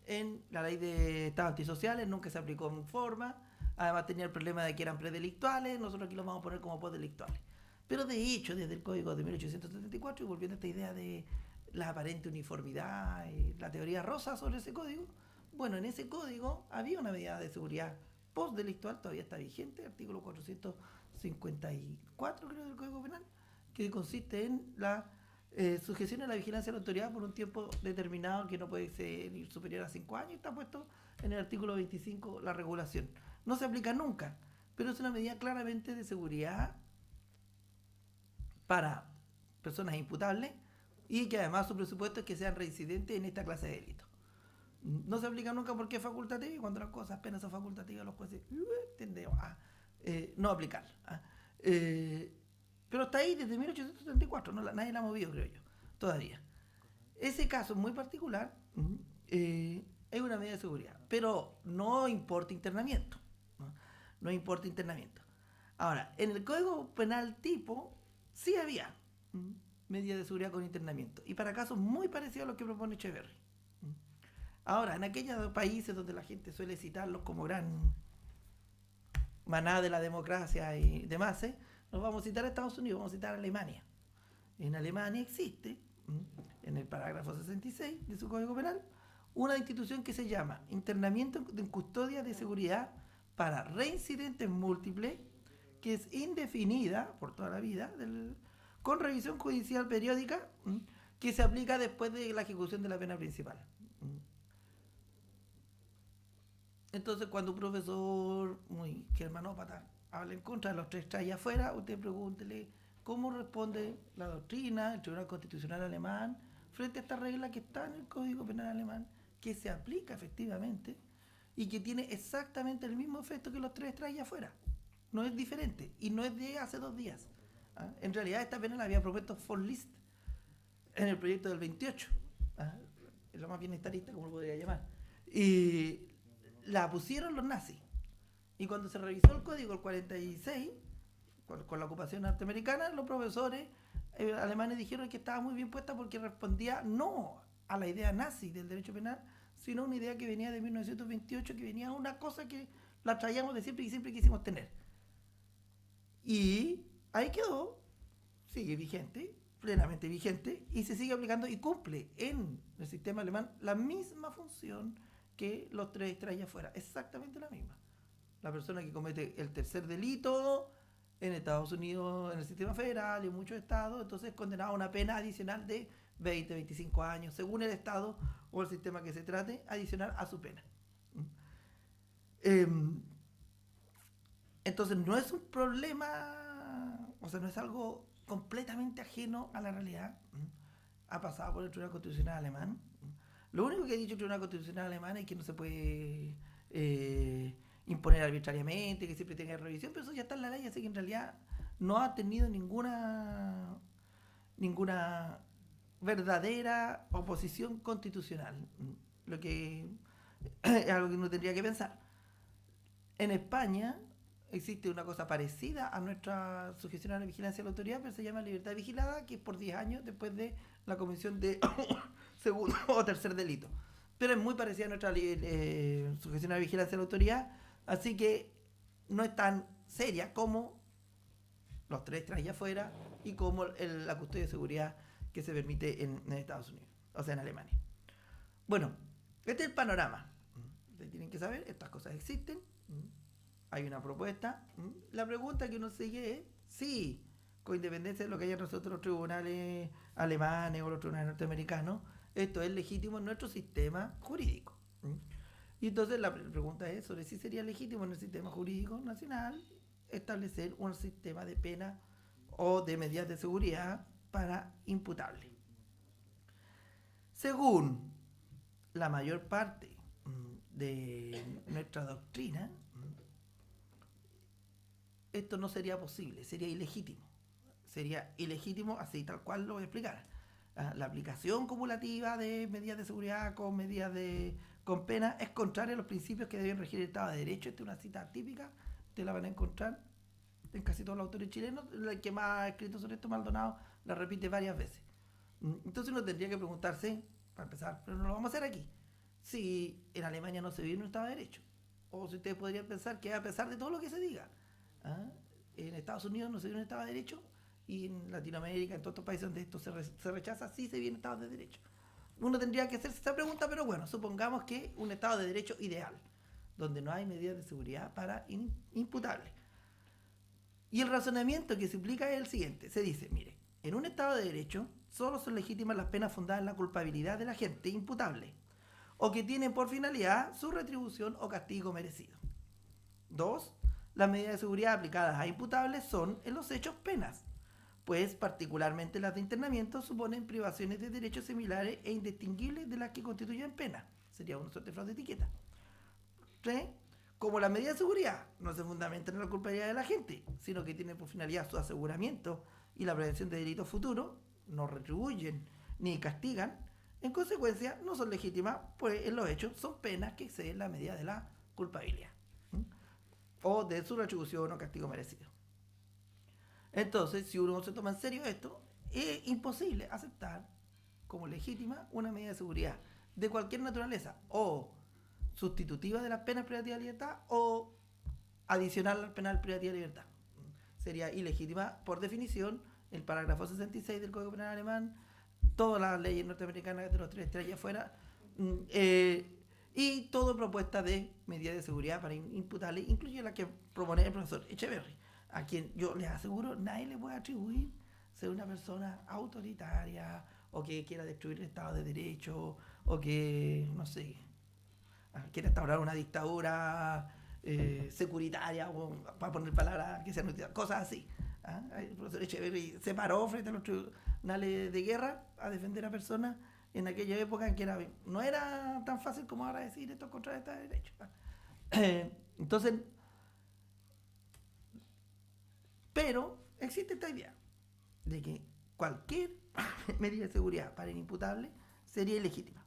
en la ley de estados antisociales, nunca se aplicó en forma, además tenía el problema de que eran predelictuales, nosotros aquí los vamos a poner como postdelictuales. Pero de hecho, desde el Código de 1874, y volviendo a esta idea de la aparente uniformidad, la teoría rosa sobre ese código, bueno, en ese código había una medida de seguridad postdelictual, todavía está vigente, artículo 454, creo, del Código Penal, que consiste en la sujeción a la vigilancia de la autoridad por un tiempo determinado que no puede ser superior a 5 años, está puesto en el artículo 25 la regulación. No se aplica nunca, pero es una medida claramente de seguridad para personas imputables y que además su presupuesto es que sean reincidentes en esta clase de delitos. No se aplica nunca porque es facultativo, y cuando las cosas apenas son facultativas los jueces tendemos a no aplicar. Pero está ahí desde 1874, nadie la ha movido, creo yo, todavía. Ese caso muy particular es una medida de seguridad, pero no importa internamiento. No importa internamiento. Ahora, en el Código Penal tipo sí había medidas de seguridad con internamiento, y para casos muy parecidos a los que propone Echeverri. Ahora, en aquellos países donde la gente suele citarlos como gran maná de la democracia y demás, nos vamos a citar a Estados Unidos, vamos a citar a Alemania. En Alemania existe, en el parágrafo 66 de su Código Penal, una institución que se llama internamiento en custodia de seguridad para reincidentes múltiples, que es indefinida por toda la vida, con revisión judicial periódica, que se aplica después de la ejecución de la pena principal. Entonces, cuando un profesor muy germanópata habla en contra de los 3 allá afuera, usted pregúntele cómo responde la doctrina, el Tribunal Constitucional alemán, frente a esta regla que está en el Código Penal alemán, que se aplica efectivamente y que tiene exactamente el mismo efecto que los 3 allá afuera. No es diferente y no es de hace 2 días. En realidad, esta pena la había propuesto von List en el proyecto del 28. Es lo más bienestarista, como lo podría llamar. Y la pusieron los nazis. Y cuando se revisó el código, el 46, con la ocupación norteamericana, los profesores alemanes dijeron que estaba muy bien puesta porque respondía no a la idea nazi del derecho penal, sino a una idea que venía de 1928, que venía a una cosa que la traíamos de siempre y siempre quisimos tener. Y ahí quedó, sigue vigente, plenamente vigente, y se sigue aplicando y cumple en el sistema alemán la misma función que los 3 allá afuera, exactamente la misma. La persona que comete el tercer delito en Estados Unidos, en el sistema federal y en muchos estados, entonces es condenado a una pena adicional de 20, 25 años, según el estado o el sistema que se trate, adicional a su pena. Entonces no es un problema, o sea, no es algo completamente ajeno a la realidad. Ha pasado por el Tribunal Constitucional alemán. Lo único que ha dicho el Tribunal Constitucional alemán es que no se puede imponer arbitrariamente, que siempre tenga revisión, pero eso ya está en la ley, así que en realidad no ha tenido ninguna verdadera oposición constitucional, lo que es algo que uno tendría que pensar. En España existe una cosa parecida a nuestra sujeción a la vigilancia de la autoridad, pero se llama libertad vigilada, que es por 10 años después de la comisión de segundo o tercer delito. Pero es muy parecida a nuestra sujeción a la vigilancia de la autoridad, así que no es tan seria como los 3 allá afuera y como la custodia de seguridad que se permite en Estados Unidos, o sea, en Alemania. Bueno, este es el panorama. Ustedes tienen que saber, estas cosas existen. Hay una propuesta. La pregunta que uno sigue es si, con independencia de lo que hayan resuelto los tribunales alemanes o los tribunales norteamericanos, esto es legítimo en nuestro sistema jurídico. Y entonces la pregunta es sobre si sería legítimo en el sistema jurídico nacional establecer un sistema de pena o de medidas de seguridad para imputables. Según la mayor parte de nuestra doctrina, esto no sería posible, sería ilegítimo. Sería ilegítimo, así tal cual lo voy a explicar. La aplicación cumulativa de medidas de seguridad con pena es contraria a los principios que deben regir el Estado de Derecho. Esta es una cita típica, te la van a encontrar en casi todos los autores chilenos. El que más ha escrito sobre esto, Maldonado, la repite varias veces. Entonces uno tendría que preguntarse, para empezar, pero no lo vamos a hacer aquí, si en Alemania no se vive en un Estado de Derecho. O si ustedes podrían pensar que a pesar de todo lo que se diga, en Estados Unidos no se vive en un Estado de Derecho, y en Latinoamérica, en todos estos países donde esto se rechaza, sí se vive en Estados de Derecho. Uno tendría que hacerse esta pregunta, pero bueno, supongamos que un Estado de Derecho ideal, donde no hay medidas de seguridad para imputables. Y el razonamiento que se implica es el siguiente. Se dice, mire, en un Estado de Derecho solo son legítimas las penas fundadas en la culpabilidad del agente imputable o que tienen por finalidad su retribución o castigo merecido. 2. Las medidas de seguridad aplicadas a imputables son, en los hechos, penas, pues particularmente las de internamiento suponen privaciones de derechos similares e indistinguibles de las que constituyen pena. Sería una suerte de fraude de etiqueta. 3. Como las medidas de seguridad no se fundamentan en la culpabilidad de la gente, sino que tienen por finalidad su aseguramiento y la prevención de delitos futuros, no retribuyen ni castigan, en consecuencia no son legítimas, pues en los hechos son penas que exceden la medida de la culpabilidad o de su retribución o castigo merecido. Entonces, si uno se toma en serio esto, es imposible aceptar como legítima una medida de seguridad de cualquier naturaleza, o sustitutiva de las penas privativas de libertad o adicional al penal privativo de libertad. Sería ilegítima por definición el parágrafo 66 del Código Penal alemán, todas las leyes norteamericanas de los 3 estrellas afuera, y toda propuesta de medidas de seguridad para imputables, incluye la que propone el profesor Echeverry, a quien yo les aseguro nadie le puede atribuir ser una persona autoritaria o que quiera destruir el Estado de Derecho o que, no sé, quiera instaurar una dictadura securitaria, o, para poner palabras que sean utilizadas, cosas así. El profesor Echeverry se paró frente a los tribunales de guerra a defender a personas en aquella época en que no era tan fácil como ahora decir esto contra este derecho. Entonces, pero existe esta idea de que cualquier medida de seguridad para el imputable sería ilegítima,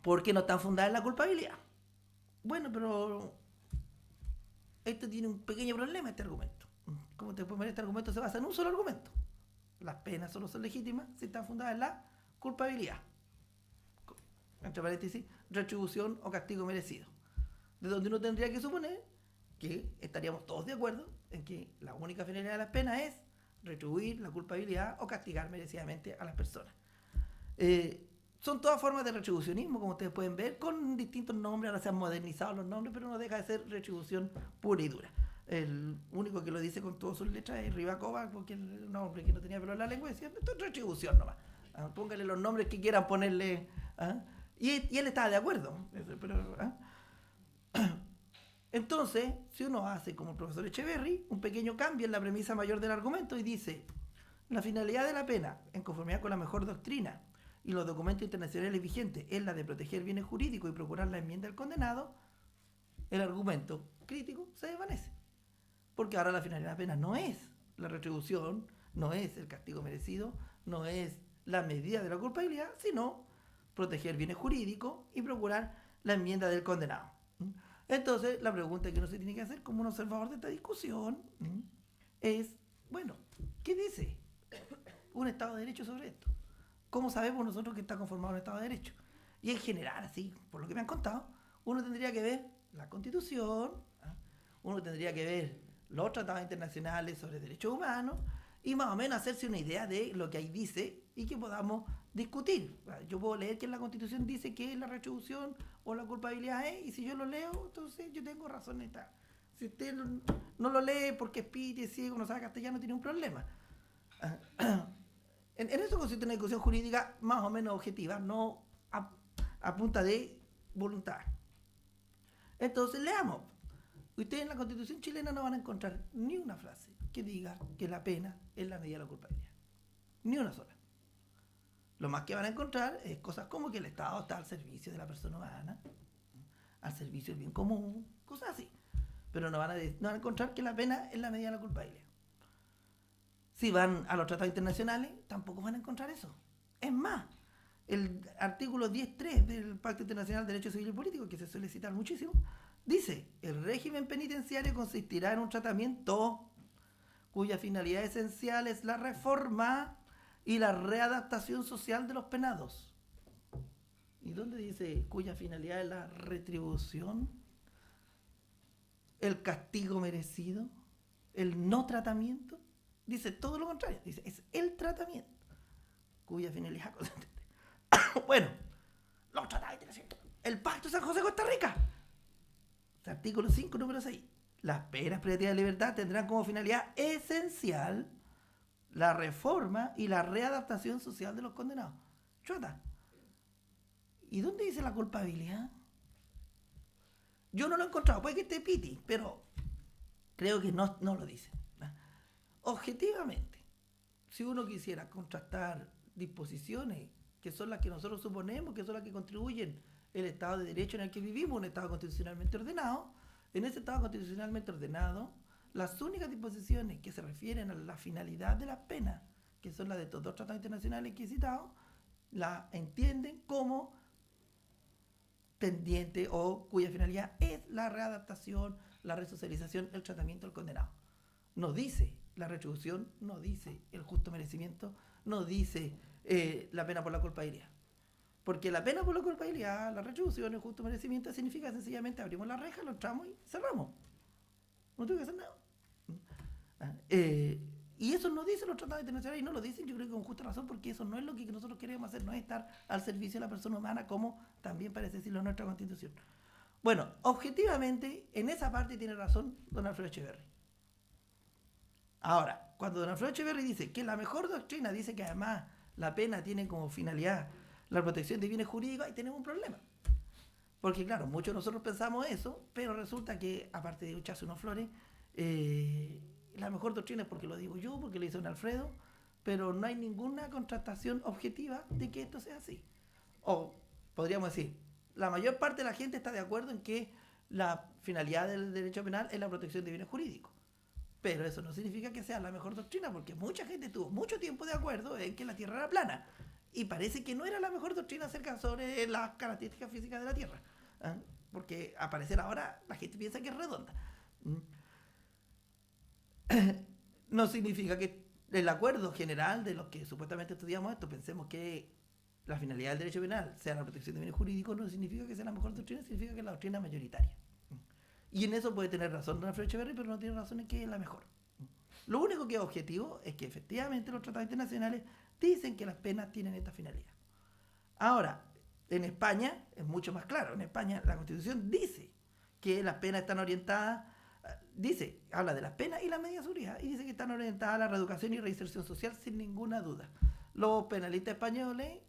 porque no están fundadas en la culpabilidad. Bueno, pero esto tiene un pequeño problema, este argumento. Como te puedes ver, este argumento se basa en un solo argumento. Las penas solo son legítimas si están fundadas en la culpabilidad. Entre paréntesis, retribución o castigo merecido. De donde uno tendría que suponer que estaríamos todos de acuerdo en que la única finalidad de las penas es retribuir la culpabilidad o castigar merecidamente a las personas. Son todas formas de retribucionismo, como ustedes pueden ver, con distintos nombres. Ahora se han modernizado los nombres, pero no deja de ser retribución pura y dura. El único que lo dice con todas sus letras es Rybakova, porque era un hombre que no tenía pelo en la lengua, decía, esto es retribución nomás. Póngale los nombres que quieran ponerle. Y él estaba de acuerdo. Pero, entonces, si uno hace como el profesor Echeverry, un pequeño cambio en la premisa mayor del argumento y dice, la finalidad de la pena, en conformidad con la mejor doctrina y los documentos internacionales vigentes, es la de proteger bienes jurídicos y procurar la enmienda del condenado, el argumento crítico se desvanece. Porque ahora la finalidad de la pena no es la retribución, no es el castigo merecido, no es la medida de la culpabilidad, sino proteger bienes jurídicos y procurar la enmienda del condenado. Entonces, la pregunta que uno se tiene que hacer como un observador de esta discusión es, bueno, ¿qué dice un Estado de Derecho sobre esto? ¿Cómo sabemos nosotros que está conformado un Estado de Derecho? Y en general, así, por lo que me han contado, uno tendría que ver la Constitución, uno tendría que ver los tratados internacionales sobre derechos humanos y más o menos hacerse una idea de lo que ahí dice y que podamos discutir. Yo puedo leer que en la Constitución dice que la retribución o la culpabilidad es, y si yo lo leo, entonces yo tengo razón en esta. Si usted no lo lee porque es piti, es ciego, no sabe castellano, tiene un problema. En eso consiste una discusión jurídica más o menos objetiva, no a punta de voluntad. Entonces, leamos. Ustedes en la Constitución chilena no van a encontrar ni una frase que diga que la pena es la medida de la culpabilidad. Ni una sola. Lo más que van a encontrar es cosas como que el Estado está al servicio de la persona humana, al servicio del bien común, cosas así. Pero no van a encontrar que la pena es la medida de la culpabilidad. Si van a los tratados internacionales, tampoco van a encontrar eso. Es más, el artículo 10.3 del Pacto Internacional de Derecho Civil y Político, que se suele citar muchísimo, dice, el régimen penitenciario consistirá en un tratamiento cuya finalidad esencial es la reforma y la readaptación social de los penados. ¿Y dónde dice cuya finalidad es la retribución? ¿El castigo merecido? ¿El no tratamiento? Dice todo lo contrario, dice es el tratamiento cuya finalidad bueno, los tratados internacionales, el Pacto de San José de Costa Rica, artículo 5, número 6. Las penas privativas de libertad tendrán como finalidad esencial la reforma y la readaptación social de los condenados. Chota. ¿Y dónde dice la culpabilidad? Yo no lo he encontrado, puede que esté piti, pero creo que no lo dice. Objetivamente, si uno quisiera contrastar disposiciones que son las que nosotros suponemos que son las que contribuyen el Estado de Derecho en el que vivimos, un Estado constitucionalmente ordenado, en ese Estado constitucionalmente ordenado, las únicas disposiciones que se refieren a la finalidad de las penas, que son las de estos dos tratados internacionales que he citado, la entienden como tendiente o cuya finalidad es la readaptación, la resocialización, el tratamiento del condenado. No dice la retribución, no dice el justo merecimiento, no dice la pena por la culpabilidad. Porque la pena por la culpabilidad, la retribución, el justo merecimiento significa sencillamente abrimos la reja, lo entramos y cerramos. No tengo que hacer nada. Y eso no dicen los tratados internacionales y no lo dicen, yo creo que con justa razón, porque eso no es lo que nosotros queremos hacer, no es estar al servicio de la persona humana, como también parece decirlo en nuestra Constitución. Bueno, objetivamente, en esa parte tiene razón don Alfredo Echeverri. Ahora, cuando don Alfredo Echeverri dice que la mejor doctrina dice que además la pena tiene como finalidad la protección de bienes jurídicos, ahí tenemos un problema. Porque claro, muchos de nosotros pensamos eso, pero resulta que, aparte de echarse unos flores, la mejor doctrina es porque lo digo yo, porque lo hizo don Alfredo, pero no hay ninguna contrastación objetiva de que esto sea así. O podríamos decir, la mayor parte de la gente está de acuerdo en que la finalidad del derecho penal es la protección de bienes jurídicos. Pero eso no significa que sea la mejor doctrina, porque mucha gente estuvo mucho tiempo de acuerdo en que la Tierra era plana. Y parece que no era la mejor doctrina acerca sobre las características físicas de la Tierra. ¿Ah? Porque al parecer ahora la gente piensa que es redonda. No significa que el acuerdo general de los que supuestamente estudiamos esto pensemos que la finalidad del derecho penal sea la protección de bienes jurídicos, no significa que sea la mejor doctrina, significa que es la doctrina mayoritaria. Y en eso puede tener razón don Alfredo Echeverri, pero no tiene razón en que es la mejor. Lo único que es objetivo es que efectivamente los tratados internacionales dicen que las penas tienen esta finalidad. Ahora, en España es mucho más claro. En España la Constitución dice que las penas están orientadas, habla de las penas y las medidas de seguridad, y dice que están orientadas a la reeducación y reinserción social sin ninguna duda. Los penalistas españoles,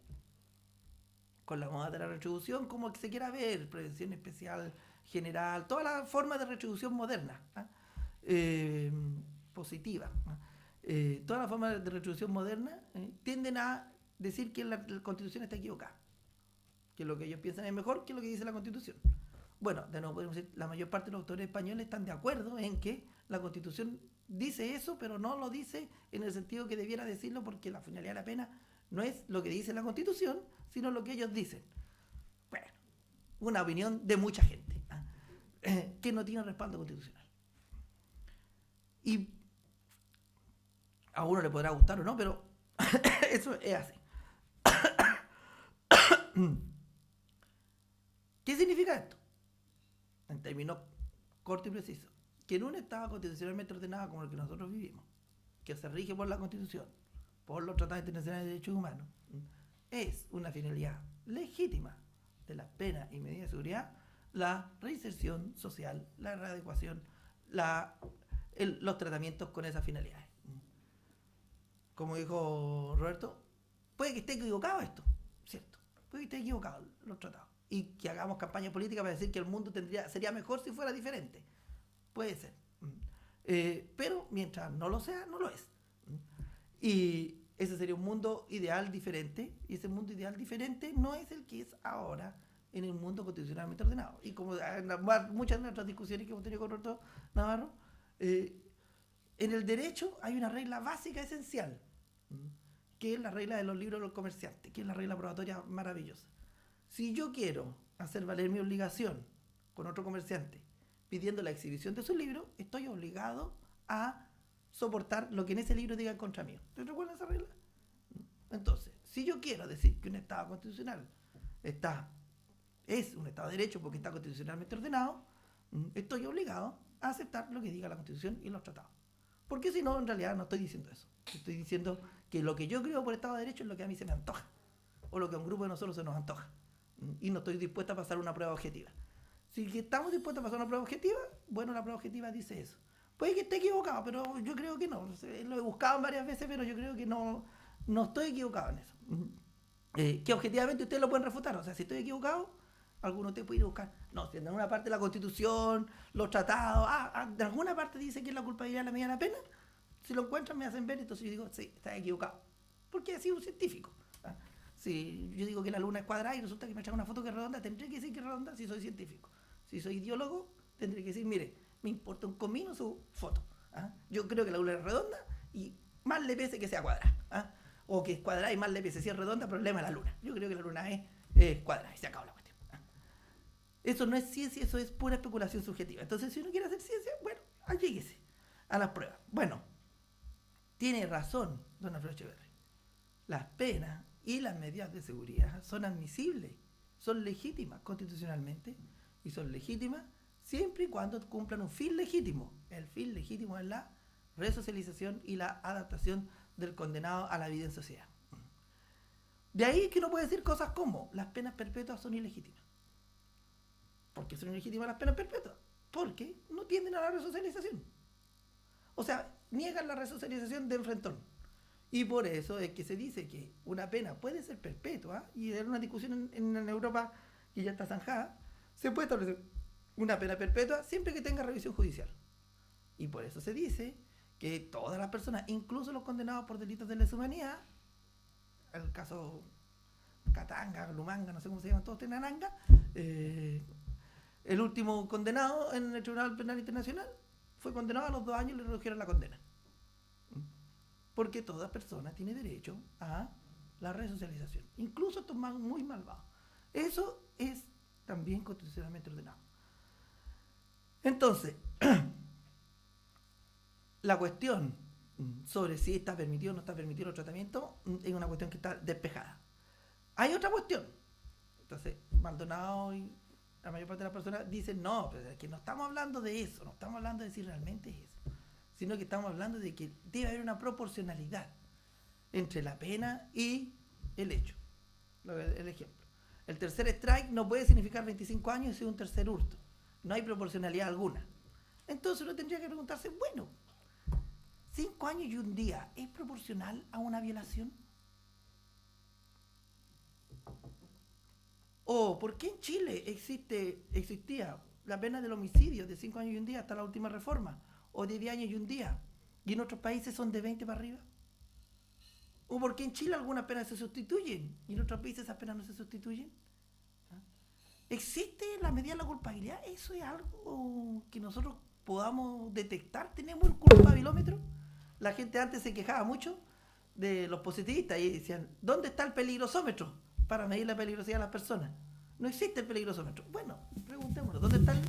con la moda de la retribución, como que se quiera ver, prevención especial, general, todas las formas de retribución moderna, positiva, todas las formas de retribución moderna tienden a decir que la Constitución está equivocada, que lo que ellos piensan es mejor que lo que dice la Constitución. Bueno, de nuevo podemos decir, la mayor parte de los autores españoles están de acuerdo en que la Constitución dice eso, pero no lo dice en el sentido que debiera decirlo, porque la finalidad de la pena no es lo que dice la Constitución, sino lo que ellos dicen. Bueno, una opinión de mucha gente que no tiene respaldo constitucional. Y a uno le podrá gustar o no, pero eso es así. ¿Qué significa esto? En términos cortos y precisos, que en un Estado constitucionalmente ordenado como el que nosotros vivimos, que se rige por la Constitución, por los tratados internacionales de derechos humanos, es una finalidad legítima de las penas y medidas de seguridad la reinserción social, la readecuación, los tratamientos con esas finalidades. Como dijo Roberto, puede que esté equivocado esto, ¿cierto? Puede que esté equivocado los tratados. Y que hagamos campaña política para decir que el mundo sería mejor si fuera diferente. Puede ser. Pero mientras no lo sea, no lo es. Y ese sería un mundo ideal diferente, y ese mundo ideal diferente no es el que es ahora en el mundo constitucionalmente ordenado. Y como en muchas de nuestras discusiones que hemos tenido con Roberto Navarro, en el derecho hay una regla básica esencial, que es la regla de los libros de los comerciantes, que es la regla probatoria maravillosa. Si yo quiero hacer valer mi obligación con otro comerciante pidiendo la exhibición de su libro, estoy obligado a soportar lo que en ese libro diga en contra mío. ¿Te recuerdas esa regla? Entonces, si yo quiero decir que un Estado constitucional es un Estado de Derecho porque está constitucionalmente ordenado, estoy obligado a aceptar lo que diga la Constitución y los tratados. Porque si no, en realidad no estoy diciendo eso. Estoy diciendo que lo que yo creo por Estado de Derecho es lo que a mí se me antoja, o lo que a un grupo de nosotros se nos antoja. Y no estoy dispuesta a pasar una prueba objetiva. Si estamos dispuestos a pasar una prueba objetiva, bueno, la prueba objetiva dice eso. Puede que esté equivocado, pero yo creo que no. Lo he buscado varias veces, pero yo creo que no estoy equivocado en eso. Que objetivamente ustedes lo pueden refutar. O sea, si estoy equivocado, alguno de ustedes puede ir a buscar. No, si en alguna parte de la Constitución, los tratados, de alguna parte dice que es la culpabilidad de la medida de la pena, si lo encuentran me hacen ver, entonces yo digo, sí, está equivocado. Porque he sido un científico. Si yo digo que la luna es cuadrada y resulta que me echan una foto que es redonda, tendré que decir que es redonda si soy científico. Si soy ideólogo, tendré que decir, mire, me importa un comino su foto. Yo creo que la luna es redonda y más le pese que sea cuadrada. O que es cuadrada y más le pese si es redonda, problema de la luna. Yo creo que la luna es cuadrada y se acabó la cuestión. Eso no es ciencia, eso es pura especulación subjetiva. Entonces, si uno quiere hacer ciencia, bueno, alléguese a las pruebas. Bueno, tiene razón don Alfredo Echeverri. Las penas y las medidas de seguridad son admisibles, son legítimas constitucionalmente y son legítimas siempre y cuando cumplan un fin legítimo. El fin legítimo es la resocialización y la adaptación del condenado a la vida en sociedad. De ahí que uno puede decir cosas como las penas perpetuas son ilegítimas. ¿Por qué son ilegítimas las penas perpetuas? Porque no tienden a la resocialización. O sea, niegan la resocialización de enfrentón. Y por eso es que se dice que una pena puede ser perpetua, y hay una discusión en Europa que ya está zanjada, se puede establecer una pena perpetua siempre que tenga revisión judicial. Y por eso se dice que todas las personas, incluso los condenados por delitos de lesa humanidad, el caso Katanga, Lumanga, no sé cómo se llaman todos, Tenananga, el último condenado en el Tribunal Penal Internacional fue condenado a los 2 años y le redujeron la condena. Porque toda persona tiene derecho a la resocialización, incluso estos muy malvados. Eso es también constitucionalmente ordenado. Entonces, la cuestión sobre si está permitido o no está permitido el tratamiento es una cuestión que está despejada. Hay otra cuestión. Entonces, Maldonado y la mayor parte de las personas dicen, no, pero es que no estamos hablando de eso, no estamos hablando de si realmente es eso, sino que estamos hablando de que debe haber una proporcionalidad entre la pena y el hecho. El ejemplo. El tercer strike no puede significar 25 años y ser un tercer hurto. No hay proporcionalidad alguna. Entonces uno tendría que preguntarse, bueno, 5 años y un día, ¿es proporcional a una violación? ¿O por qué en Chile existía la pena del homicidio de 5 años y un día hasta la última reforma? ¿O de 10 años y un día? ¿Y en otros países son de 20 para arriba? ¿O por qué en Chile algunas penas se sustituyen y en otros países esas penas no se sustituyen? ¿Existe la medida de la culpabilidad? ¿Eso es algo que nosotros podamos detectar? ¿Tenemos el culpabilómetro? La gente antes se quejaba mucho de los positivistas y decían, ¿dónde está el peligrosómetro para medir la peligrosidad de las personas? No existe el peligrosómetro. Bueno, preguntémonos, ¿dónde está el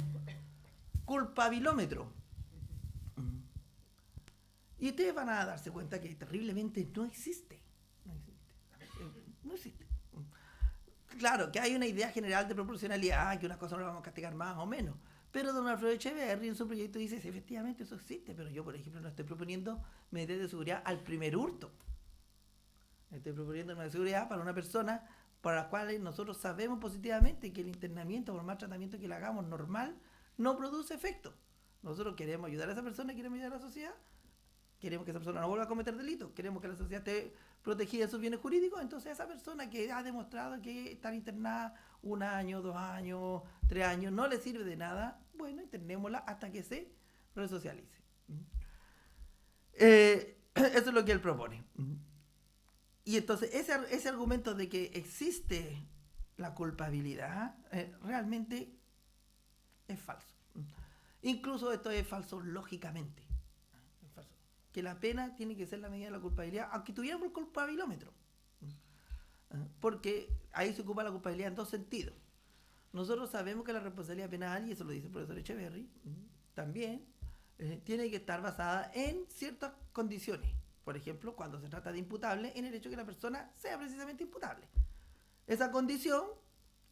culpabilómetro? Y ustedes van a darse cuenta que terriblemente no existe. No existe. Claro, que hay una idea general de proporcionalidad, que unas cosas no las vamos a castigar más o menos. Pero don Alfredo Echeverri en su proyecto dice, sí, efectivamente eso existe, pero yo, por ejemplo, no estoy proponiendo medidas de seguridad al primer hurto. Estoy proponiendo una seguridad para una persona para la cual nosotros sabemos positivamente que el internamiento o el mal tratamiento que le hagamos normal no produce efecto. Nosotros queremos ayudar a esa persona, queremos ayudar a la sociedad, queremos que esa persona no vuelva a cometer delitos, queremos que la sociedad esté protegida de sus bienes jurídicos. Entonces esa persona que ha demostrado que estar internada 1 año, 2 años, 3 años no le sirve de nada, bueno, internémosla hasta que se resocialice. Eso es lo que él propone. Y entonces ese argumento de que existe la culpabilidad realmente es falso. Incluso esto es falso lógicamente. Es falso. Que la pena tiene que ser la medida de la culpabilidad, aunque tuviéramos el culpabilómetro. Porque ahí se ocupa la culpabilidad en 2 sentidos. Nosotros sabemos que la responsabilidad penal, y eso lo dice el profesor Echeverri, también tiene que estar basada en ciertas condiciones. Por ejemplo, cuando se trata de imputable, en el hecho de que la persona sea precisamente imputable. Esa condición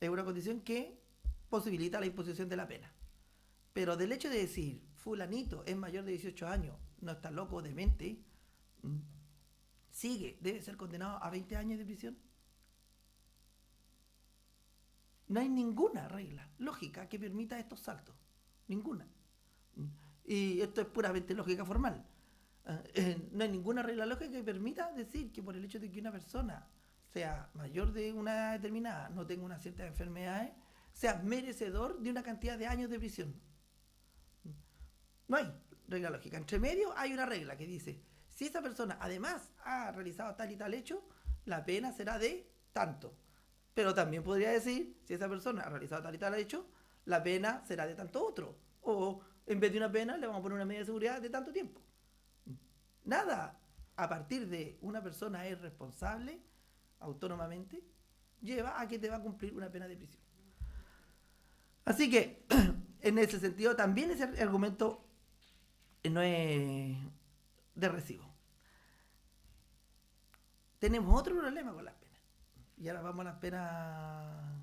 es una condición que posibilita la imposición de la pena. Pero del hecho de decir, fulanito es mayor de 18 años, no está loco, demente, debe ser condenado a 20 años de prisión. No hay ninguna regla lógica que permita estos saltos. Ninguna. Y esto es puramente lógica formal. No hay ninguna regla lógica que permita decir que por el hecho de que una persona sea mayor de una edad determinada, no tenga una cierta enfermedades, sea merecedor de una cantidad de años de prisión. No hay regla lógica. Entre medio hay una regla que dice, si esa persona además ha realizado tal y tal hecho, la pena será de tanto. Pero también podría decir, si esa persona ha realizado tal y tal hecho, la pena será de tanto otro. O en vez de una pena, le vamos a poner una medida de seguridad de tanto tiempo. Nada a partir de una persona es responsable autónomamente lleva a que te va a cumplir una pena de prisión. Así que, en ese sentido, también ese argumento no es de recibo. Tenemos otro problema con las penas. Y ahora vamos a las penas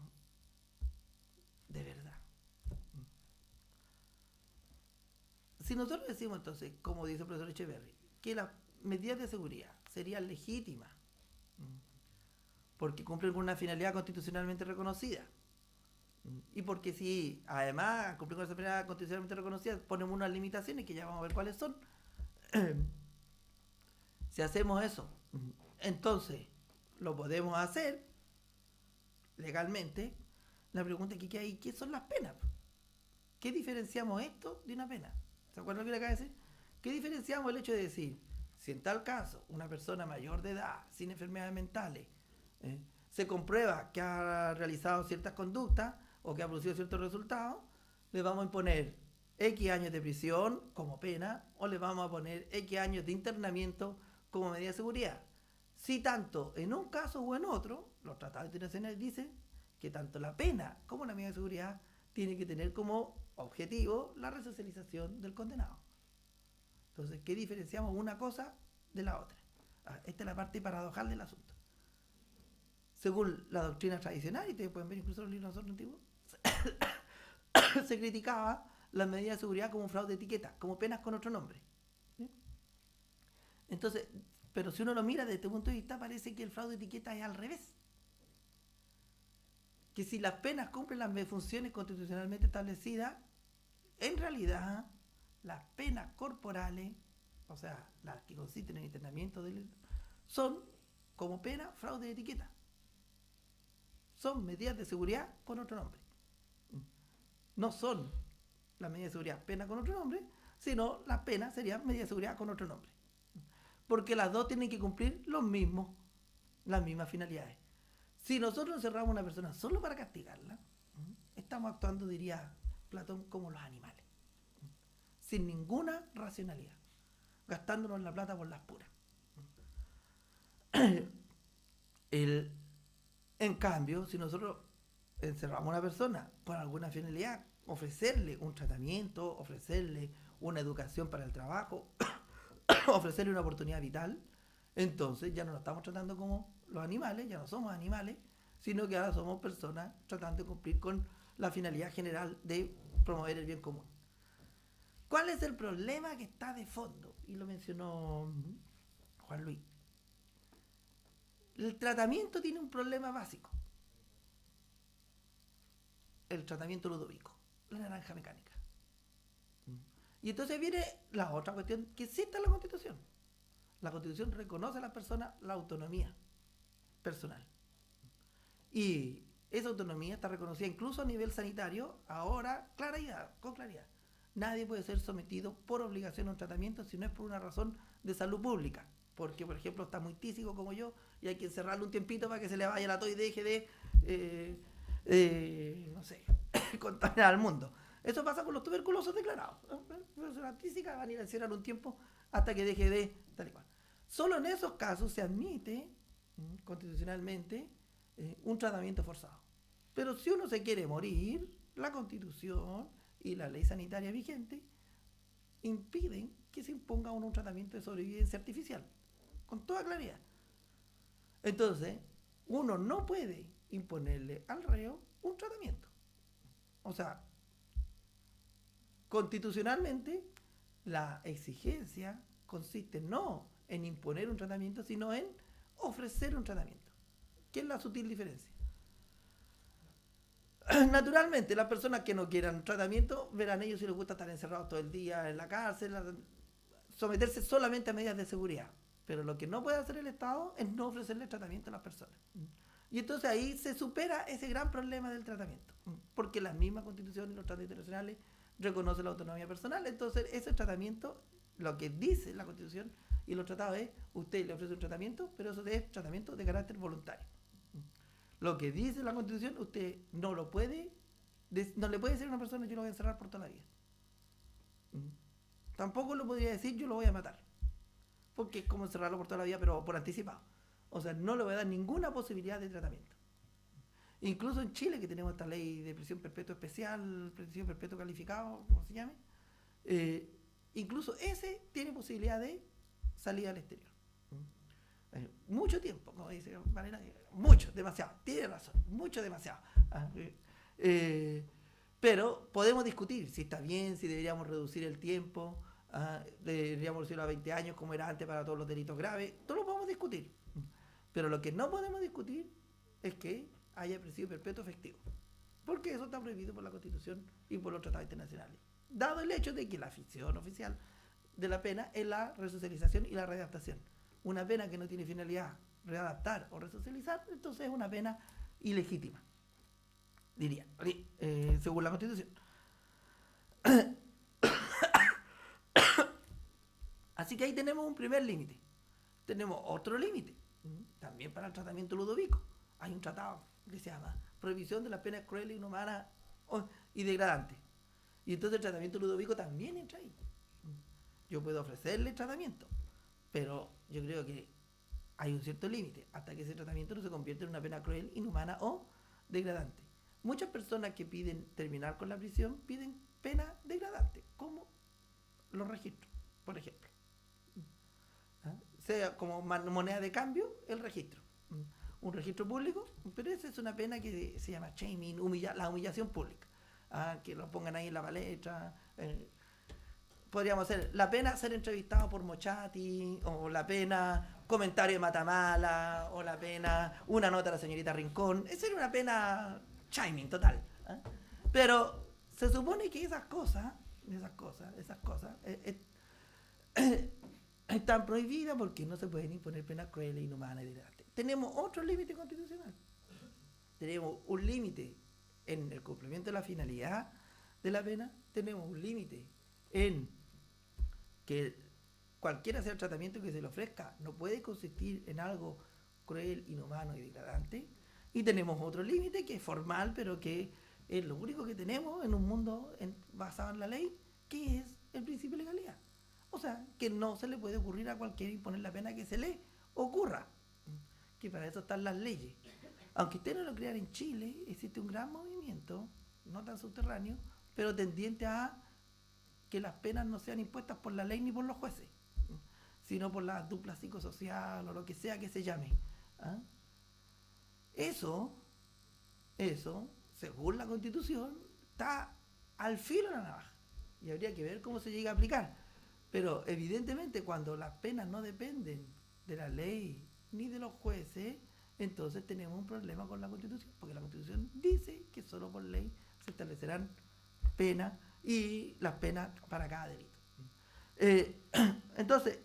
de verdad. Si nosotros decimos entonces, como dice el profesor Echeverry, que las medidas de seguridad serían legítimas, porque cumplen con una finalidad constitucionalmente reconocida, y porque si además cumplen con esa finalidad constitucionalmente reconocida, ponemos unas limitaciones que ya vamos a ver cuáles son. Si hacemos eso, entonces lo podemos hacer legalmente. La pregunta que hay, ¿qué son las penas? ¿Qué diferenciamos esto de una pena? ¿Se acuerdan lo que le acabo de decir? ¿Qué diferenciamos el hecho de decir, si en tal caso una persona mayor de edad, sin enfermedades mentales, se comprueba que ha realizado ciertas conductas o que ha producido ciertos resultados, le vamos a imponer X años de prisión como pena o le vamos a poner X años de internamiento como medida de seguridad? Si tanto en un caso o en otro, los tratados internacionales dicen que tanto la pena como la medida de seguridad tiene que tener como objetivo la resocialización del condenado. Entonces, ¿qué diferenciamos una cosa de la otra? Esta es la parte paradojal del asunto. Según la doctrina tradicional, y ustedes pueden ver incluso los libros nosotros antiguos, se criticaba las medidas de seguridad como un fraude de etiqueta, como penas con otro nombre. ¿Sí? Entonces, pero si uno lo mira desde este punto de vista, parece que el fraude de etiqueta es al revés. Que si las penas cumplen las funciones constitucionalmente establecidas, en realidad las penas corporales, o sea, las que consisten en internamiento, son como pena fraude de etiqueta. Son medidas de seguridad con otro nombre. No son las medidas de seguridad pena con otro nombre, sino las penas serían medidas de seguridad con otro nombre. Porque las dos tienen que cumplir las mismas finalidades. Si nosotros encerramos a una persona solo para castigarla, estamos actuando, diría Platón, como los animales, sin ninguna racionalidad, gastándonos la plata por las puras. En cambio, si nosotros encerramos a una persona por alguna finalidad, ofrecerle un tratamiento, ofrecerle una educación para el trabajo, ofrecerle una oportunidad vital, entonces ya no lo estamos tratando como los animales, ya no somos animales, sino que ahora somos personas tratando de cumplir con la finalidad general de promover el bien común. ¿Cuál es el problema que está de fondo? Y lo mencionó Juan Luis. El tratamiento tiene un problema básico. El tratamiento Ludovico, la naranja mecánica. Y entonces viene la otra cuestión que sí está en la Constitución. La Constitución reconoce a las personas la autonomía personal. Y esa autonomía está reconocida incluso a nivel sanitario, ahora con claridad. Nadie puede ser sometido por obligación a un tratamiento si no es por una razón de salud pública. Porque, por ejemplo, está muy tísico como yo y hay que encerrarlo un tiempito para que se le vaya la tos y deje de, no sé, contaminar al mundo. Eso pasa con los tuberculosos declarados. La tísica van a ir a encerrar un tiempo hasta que deje de tal y cual. Solo en esos casos se admite constitucionalmente un tratamiento forzado. Pero si uno se quiere morir, la Constitución y la ley sanitaria vigente impiden que se imponga un tratamiento de sobrevivencia artificial, con toda claridad. Entonces, uno no puede imponerle al reo un tratamiento. O sea, constitucionalmente, la exigencia consiste no en imponer un tratamiento, sino en ofrecer un tratamiento. ¿Qué es la sutil diferencia? Naturalmente, las personas que no quieran tratamiento verán ellos si les gusta estar encerrados todo el día en la cárcel, someterse solamente a medidas de seguridad. Pero lo que no puede hacer el Estado es no ofrecerle tratamiento a las personas. Y entonces ahí se supera ese gran problema del tratamiento, porque la misma Constitución y los tratados internacionales reconocen la autonomía personal. Entonces ese tratamiento, lo que dice la Constitución y los tratados es, usted le ofrece un tratamiento, pero eso es tratamiento de carácter voluntario. Lo que dice la Constitución, usted no le puede decir a una persona, yo lo voy a encerrar por toda la vida. Tampoco le podría decir, yo lo voy a matar, porque es como encerrarlo por toda la vida, pero por anticipado. O sea, no le voy a dar ninguna posibilidad de tratamiento. Incluso en Chile, que tenemos esta ley de prisión perpetua especial, prisión perpetua calificado, como se llame, incluso ese tiene posibilidad de salida al exterior. Mucho tiempo, como dice Valera, mucho, demasiado, tiene razón, mucho, demasiado. Pero podemos discutir si está bien, si deberíamos reducir el tiempo, deberíamos reducirlo a 20 años como era antes para todos los delitos graves. Todo lo podemos discutir. Pero lo que no podemos discutir es que haya presidio perpetuo efectivo. Porque eso está prohibido por la Constitución y por los tratados internacionales. Dado el hecho de que la ficción oficial de la pena es la resocialización y la readaptación. Una pena que no tiene finalidad readaptar o resocializar, entonces es una pena ilegítima, diría, según la Constitución. Así que ahí tenemos un primer límite. Tenemos otro límite, también para el tratamiento ludovico. Hay un tratado que se llama Prohibición de las penas crueles, inhumanas y degradantes. Y entonces el tratamiento ludovico también entra ahí. Yo puedo ofrecerle tratamiento, pero yo creo que hay un cierto límite hasta que ese tratamiento no se convierte en una pena cruel, inhumana o degradante. Muchas personas que piden terminar con la prisión piden pena degradante, como los registros, por ejemplo. Sea como moneda de cambio el registro. Un registro público, pero esa es una pena que se llama shaming, la humillación pública. Que lo pongan ahí en la palestra. Podríamos hacer la pena ser entrevistado por Mochati, o la pena comentario de Matamala, o la pena una nota a la señorita Rincón. Esa era una pena shaming total. Pero se supone que esas cosas están prohibidas porque no se pueden imponer penas crueles, inhumanas y degradantes. Tenemos otro límite constitucional. Tenemos un límite en el cumplimiento de la finalidad de la pena. Tenemos un límite en que cualquiera sea el tratamiento que se le ofrezca no puede consistir en algo cruel, inhumano y degradante. Y tenemos otro límite que es formal, pero que es lo único que tenemos en un mundo basado en la ley, que es el principio de legalidad. O sea, que no se le puede ocurrir a cualquiera imponer la pena que se le ocurra. Que para eso están las leyes. Aunque usted no lo crea, en Chile existe un gran movimiento, no tan subterráneo, pero tendiente a que las penas no sean impuestas por la ley ni por los jueces, sino por la dupla psicosocial o lo que sea que se llame. Eso, según la Constitución, está al filo de la navaja. Y habría que ver cómo se llega a aplicar. Pero evidentemente cuando las penas no dependen de la ley ni de los jueces, entonces tenemos un problema con la Constitución, porque la Constitución dice que solo por ley se establecerán penas y las penas para cada delito. Entonces,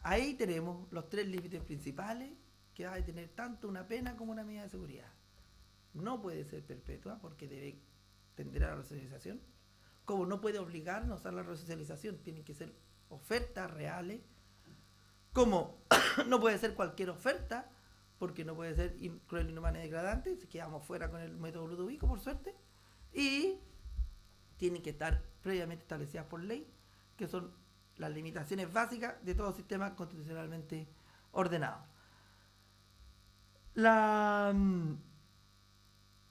ahí tenemos los tres límites principales que va a tener tanto una pena como una medida de seguridad. No puede ser perpetua porque debe tender a la resocialización. Como no puede obligarnos a la resocialización, tienen que ser ofertas reales. Como no puede ser cualquier oferta, porque no puede ser cruel, inhumana y degradante, si quedamos fuera con el método Ludovico, por suerte. Y tienen que estar previamente establecidas por ley, que son las limitaciones básicas de todo sistema constitucionalmente ordenado. La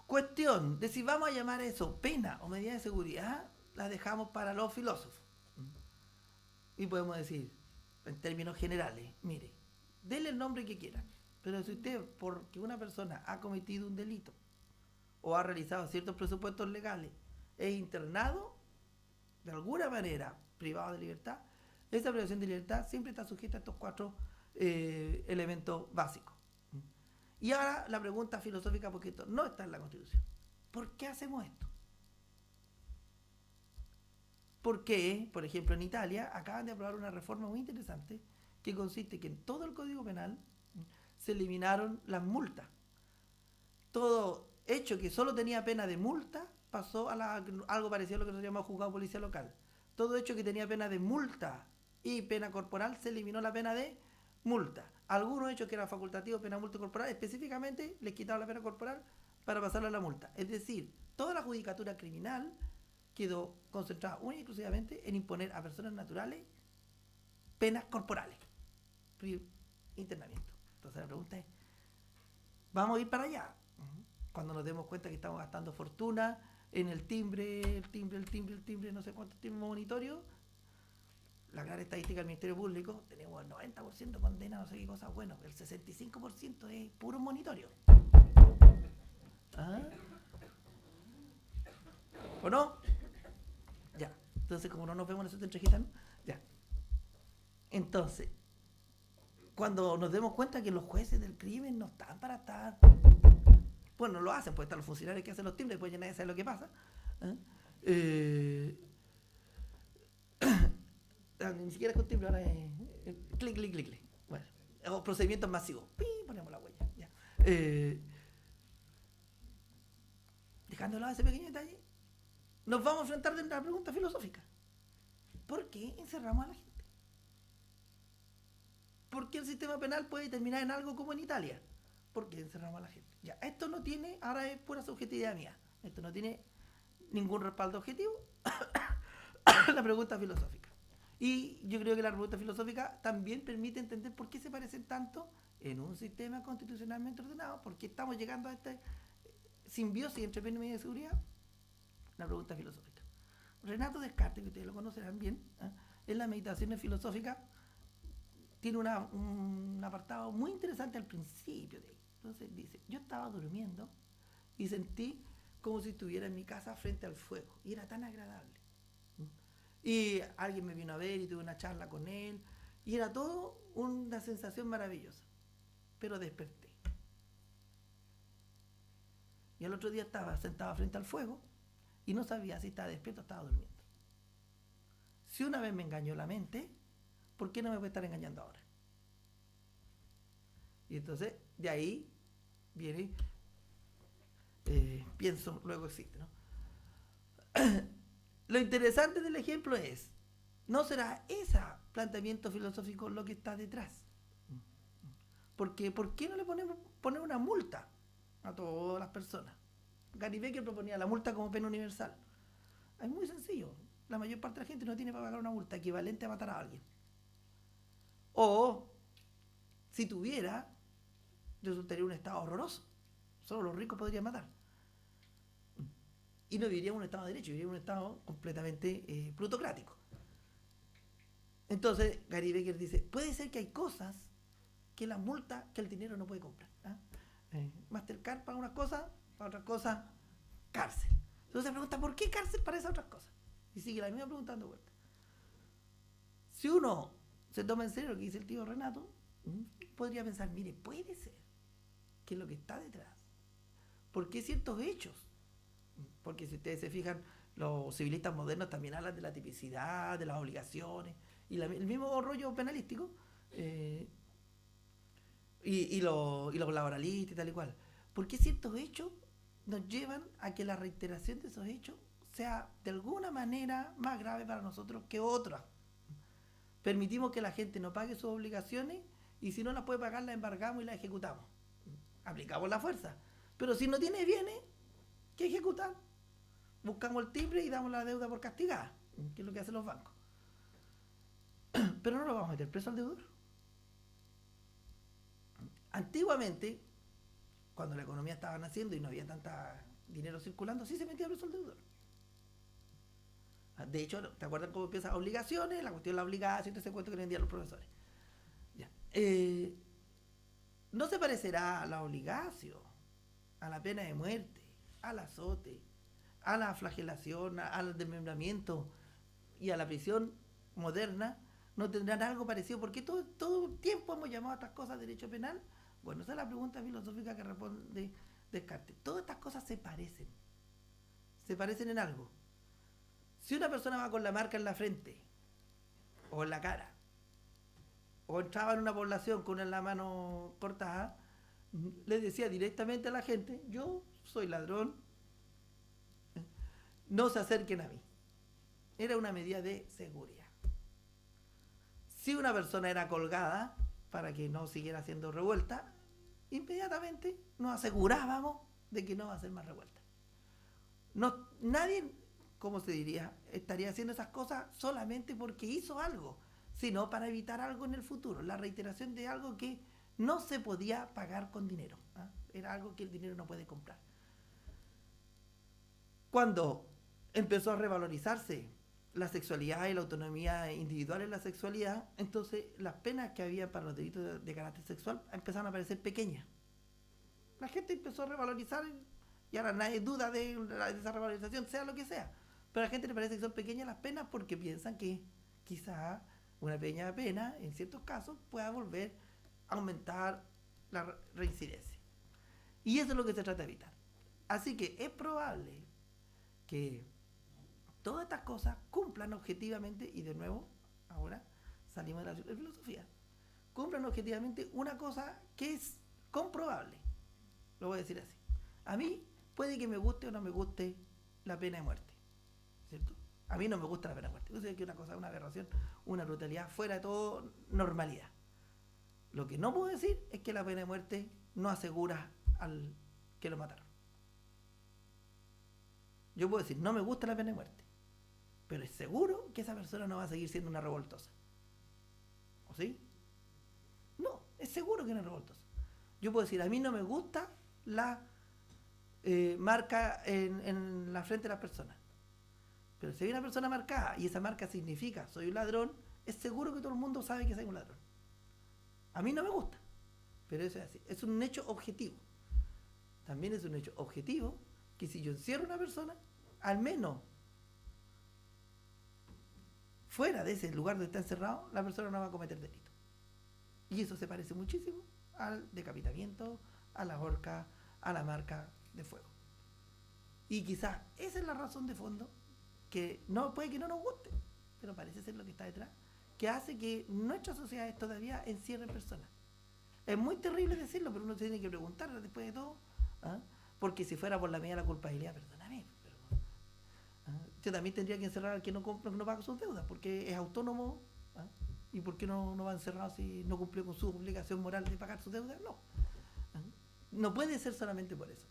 cuestión de si vamos a llamar eso pena o medida de seguridad, la dejamos para los filósofos. Y podemos decir, en términos generales, mire, denle el nombre que quieran, pero si usted, porque una persona ha cometido un delito o ha realizado ciertos presupuestos legales, es internado, de alguna manera privado de libertad, esa privación de libertad siempre está sujeta a estos cuatro elementos básicos. Y ahora la pregunta filosófica, porque esto no está en la Constitución. ¿Por qué hacemos esto? Porque, por ejemplo, en Italia acaban de aprobar una reforma muy interesante que consiste que en todo el Código Penal se eliminaron las multas. Todo hecho que solo tenía pena de multa pasó a algo parecido a lo que se llama juzgado de policía local. Todo hecho que tenía pena de multa y pena corporal se eliminó la pena de multa. Algunos hechos que eran facultativos, pena, multa corporal, específicamente les quitaron la pena corporal para pasarla a la multa. Es decir, toda la judicatura criminal quedó concentrada única y exclusivamente en imponer a personas naturales penas corporales, internamiento. Entonces la pregunta es, ¿vamos a ir para allá? Cuando nos demos cuenta que estamos gastando fortuna en el timbre, no sé cuántos timbres monitorios, la gran estadística del Ministerio Público, tenemos el 90% condena, no sé qué cosas, bueno, el 65% es puro monitorio. ¿O no? Ya. Entonces, como no nos vemos nosotros entre gitanos, ya. Entonces, cuando nos demos cuenta que los jueces del crimen no están para estar... Bueno, no lo hacen, pues están los funcionarios que hacen los timbres, después ya nadie sabe lo que pasa. Ni siquiera es con timbre, ahora es clic, clic, clic, clic. Bueno, o procedimientos masivos. ¡Pi! Ponemos la huella. Ya. Dejando de lado ese pequeño detalle, nos vamos a enfrentar de una pregunta filosófica. ¿Por qué encerramos a la gente? ¿Por qué el sistema penal puede terminar en algo como en Italia? ¿Por qué encerramos a la gente? Ya, esto no tiene, ahora es pura subjetividad mía, esto no tiene ningún respaldo objetivo. La pregunta filosófica. Y yo creo que la pregunta filosófica también permite entender por qué se parecen tanto en un sistema constitucionalmente ordenado, por qué estamos llegando a esta simbiosis entre pena y medida de seguridad. La pregunta filosófica. Renato Descartes, que ustedes lo conocerán bien, en las meditaciones filosóficas tiene un apartado muy interesante al principio de ahí. Entonces dice, yo estaba durmiendo y sentí como si estuviera en mi casa frente al fuego y era tan agradable. Y alguien me vino a ver y tuve una charla con él y era todo una sensación maravillosa, pero desperté. Y al otro día estaba sentado frente al fuego y no sabía si estaba despierto o estaba durmiendo. Si una vez me engañó la mente, ¿por qué no me puede estar engañando ahora? Y entonces, de ahí viene, pienso, luego existe, ¿no? Lo interesante del ejemplo es, ¿no será ese planteamiento filosófico lo que está detrás? Porque, ¿por qué no le poner una multa a todas las personas? Gary Becker proponía la multa como pena universal. Es muy sencillo. La mayor parte de la gente no tiene para pagar una multa equivalente a matar a alguien. O, si tuviera, resultaría un estado horroroso. Solo los ricos podrían matar. Y no viviría en un estado de derecho, viviría en un estado completamente plutocrático. Entonces, Gary Becker dice, puede ser que hay cosas que la multa, que el dinero no puede comprar. Mastercard para unas cosas, para otras cosas, cárcel. Entonces se pregunta, ¿por qué cárcel para esas otras cosas? Y sigue la misma pregunta dando vuelta. Si uno se toma en serio lo que dice el tío Renato, podría pensar, mire, puede ser que lo que está detrás, ¿por qué ciertos hechos? Porque si ustedes se fijan, los civilistas modernos también hablan de la tipicidad, de las obligaciones, y el mismo rollo penalístico, y los laboralistas y tal y cual. ¿Por qué ciertos hechos nos llevan a que la reiteración de esos hechos sea de alguna manera más grave para nosotros que otras? Permitimos que la gente no pague sus obligaciones y si no las puede pagar, las embargamos y las ejecutamos. Aplicamos la fuerza. Pero si no tiene bienes, ¿qué ejecutar? Buscamos el timbre y damos la deuda por castigada, que es lo que hacen los bancos. Pero no lo vamos a meter preso al deudor. Antiguamente, cuando la economía estaba naciendo y no había tanta dinero circulando, sí se metía preso al deudor. De hecho, ¿te acuerdas cómo empiezan obligaciones? La cuestión de la obligación, todo ese cuento que le vendían los profesores. Ya. No se parecerá a la obligación, a la pena de muerte, al azote, a la flagelación, al desmembramiento y a la prisión moderna. No tendrán algo parecido, porque todo el tiempo hemos llamado a estas cosas derecho penal. Bueno, esa es la pregunta filosófica que responde Descartes. Todas estas cosas se parecen en algo. Si una persona va con la marca en la frente, o en la cara, o entraba en una población con la mano cortada, le decía directamente a la gente, yo soy ladrón, no se acerquen a mí. Era una medida de seguridad. Si una persona era colgada, para que no siguiera haciendo revuelta, inmediatamente nos asegurábamos de que no va a hacer más revuelta. Nadie, ¿cómo se diría?, estaría haciendo esas cosas solamente porque hizo algo, sino para evitar algo en el futuro, la reiteración de algo que no se podía pagar con dinero. Era algo que el dinero no puede comprar. Cuando empezó a revalorizarse la sexualidad y la autonomía individual en la sexualidad, entonces las penas que había para los delitos de carácter sexual empezaron a parecer pequeñas. La gente empezó a revalorizar y Y ahora nadie duda de esa revalorización, sea lo que sea. Pero a la gente le parece que son pequeñas las penas porque piensan que quizá una pequeña pena, en ciertos casos, pueda volver a aumentar la reincidencia. Y eso es lo que se trata de evitar. Así que es probable que todas estas cosas cumplan objetivamente, y de nuevo, ahora salimos de la filosofía, cumplan objetivamente una cosa que es comprobable. Lo voy a decir así. A mí puede que me guste o no me guste la pena de muerte, ¿cierto? A mí no me gusta la pena de muerte. Yo sé que es una cosa, una aberración, una brutalidad fuera de todo normalidad. Lo que no puedo decir es que la pena de muerte no asegura al que lo mataron. Yo puedo decir, no me gusta la pena de muerte, pero es seguro que esa persona no va a seguir siendo una revoltosa. ¿O sí? No, es seguro que no es revoltosa. Yo puedo decir, a mí no me gusta la marca en la frente de las personas. Pero si hay una persona marcada y esa marca significa soy un ladrón, es seguro que todo el mundo sabe que soy un ladrón. A mí no me gusta, pero eso es así. Es un hecho objetivo. También es un hecho objetivo que si yo encierro a una persona, al menos fuera de ese lugar donde está encerrado, la persona no va a cometer delito. Y eso se parece muchísimo al decapitamiento, a la horca, a la marca de fuego. Y quizás esa es la razón de fondo que no puede que no nos guste, pero parece ser lo que está detrás, que hace que nuestras sociedades todavía encierren personas. Es muy terrible decirlo, pero uno se tiene que preguntar después de todo, ¿ah? Porque si fuera por la medida de la culpabilidad, perdóname, pero, yo también tendría que encerrar al que no paga sus deudas, porque es autónomo, ¿ah? ¿Y por qué no va encerrado si no cumplió con su obligación moral de pagar sus deudas? No. No puede ser solamente por eso.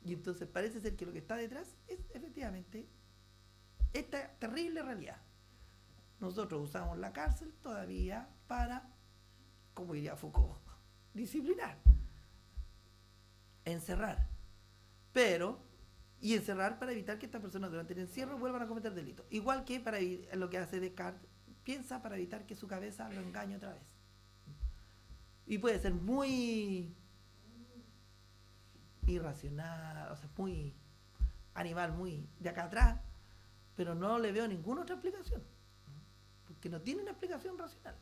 Y entonces parece ser que lo que está detrás es efectivamente esta terrible realidad. Nosotros usamos la cárcel todavía para, como diría Foucault, disciplinar, encerrar, y encerrar para evitar que estas personas durante el encierro vuelvan a cometer delitos. Igual que para lo que hace Descartes, piensa para evitar que su cabeza lo engañe otra vez. Y puede ser muy irracional, o sea, muy animal, muy de acá atrás, pero no le veo ninguna otra explicación, porque no tiene una explicación racional.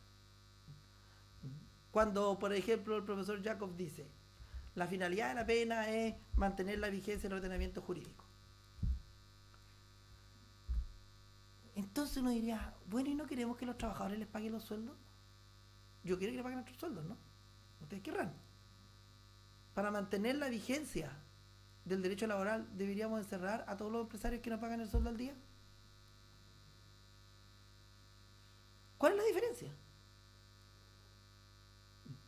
Cuando, por ejemplo, el profesor Jacob dice, la finalidad de la pena es mantener la vigencia del ordenamiento jurídico. Entonces uno diría, bueno, ¿y no queremos que los trabajadores les paguen los sueldos? Yo quiero que les paguen nuestros sueldos, ¿no? Ustedes querrán. Para mantener la vigencia del derecho laboral, ¿deberíamos encerrar a todos los empresarios que no pagan el sueldo al día? ¿Cuál es la diferencia?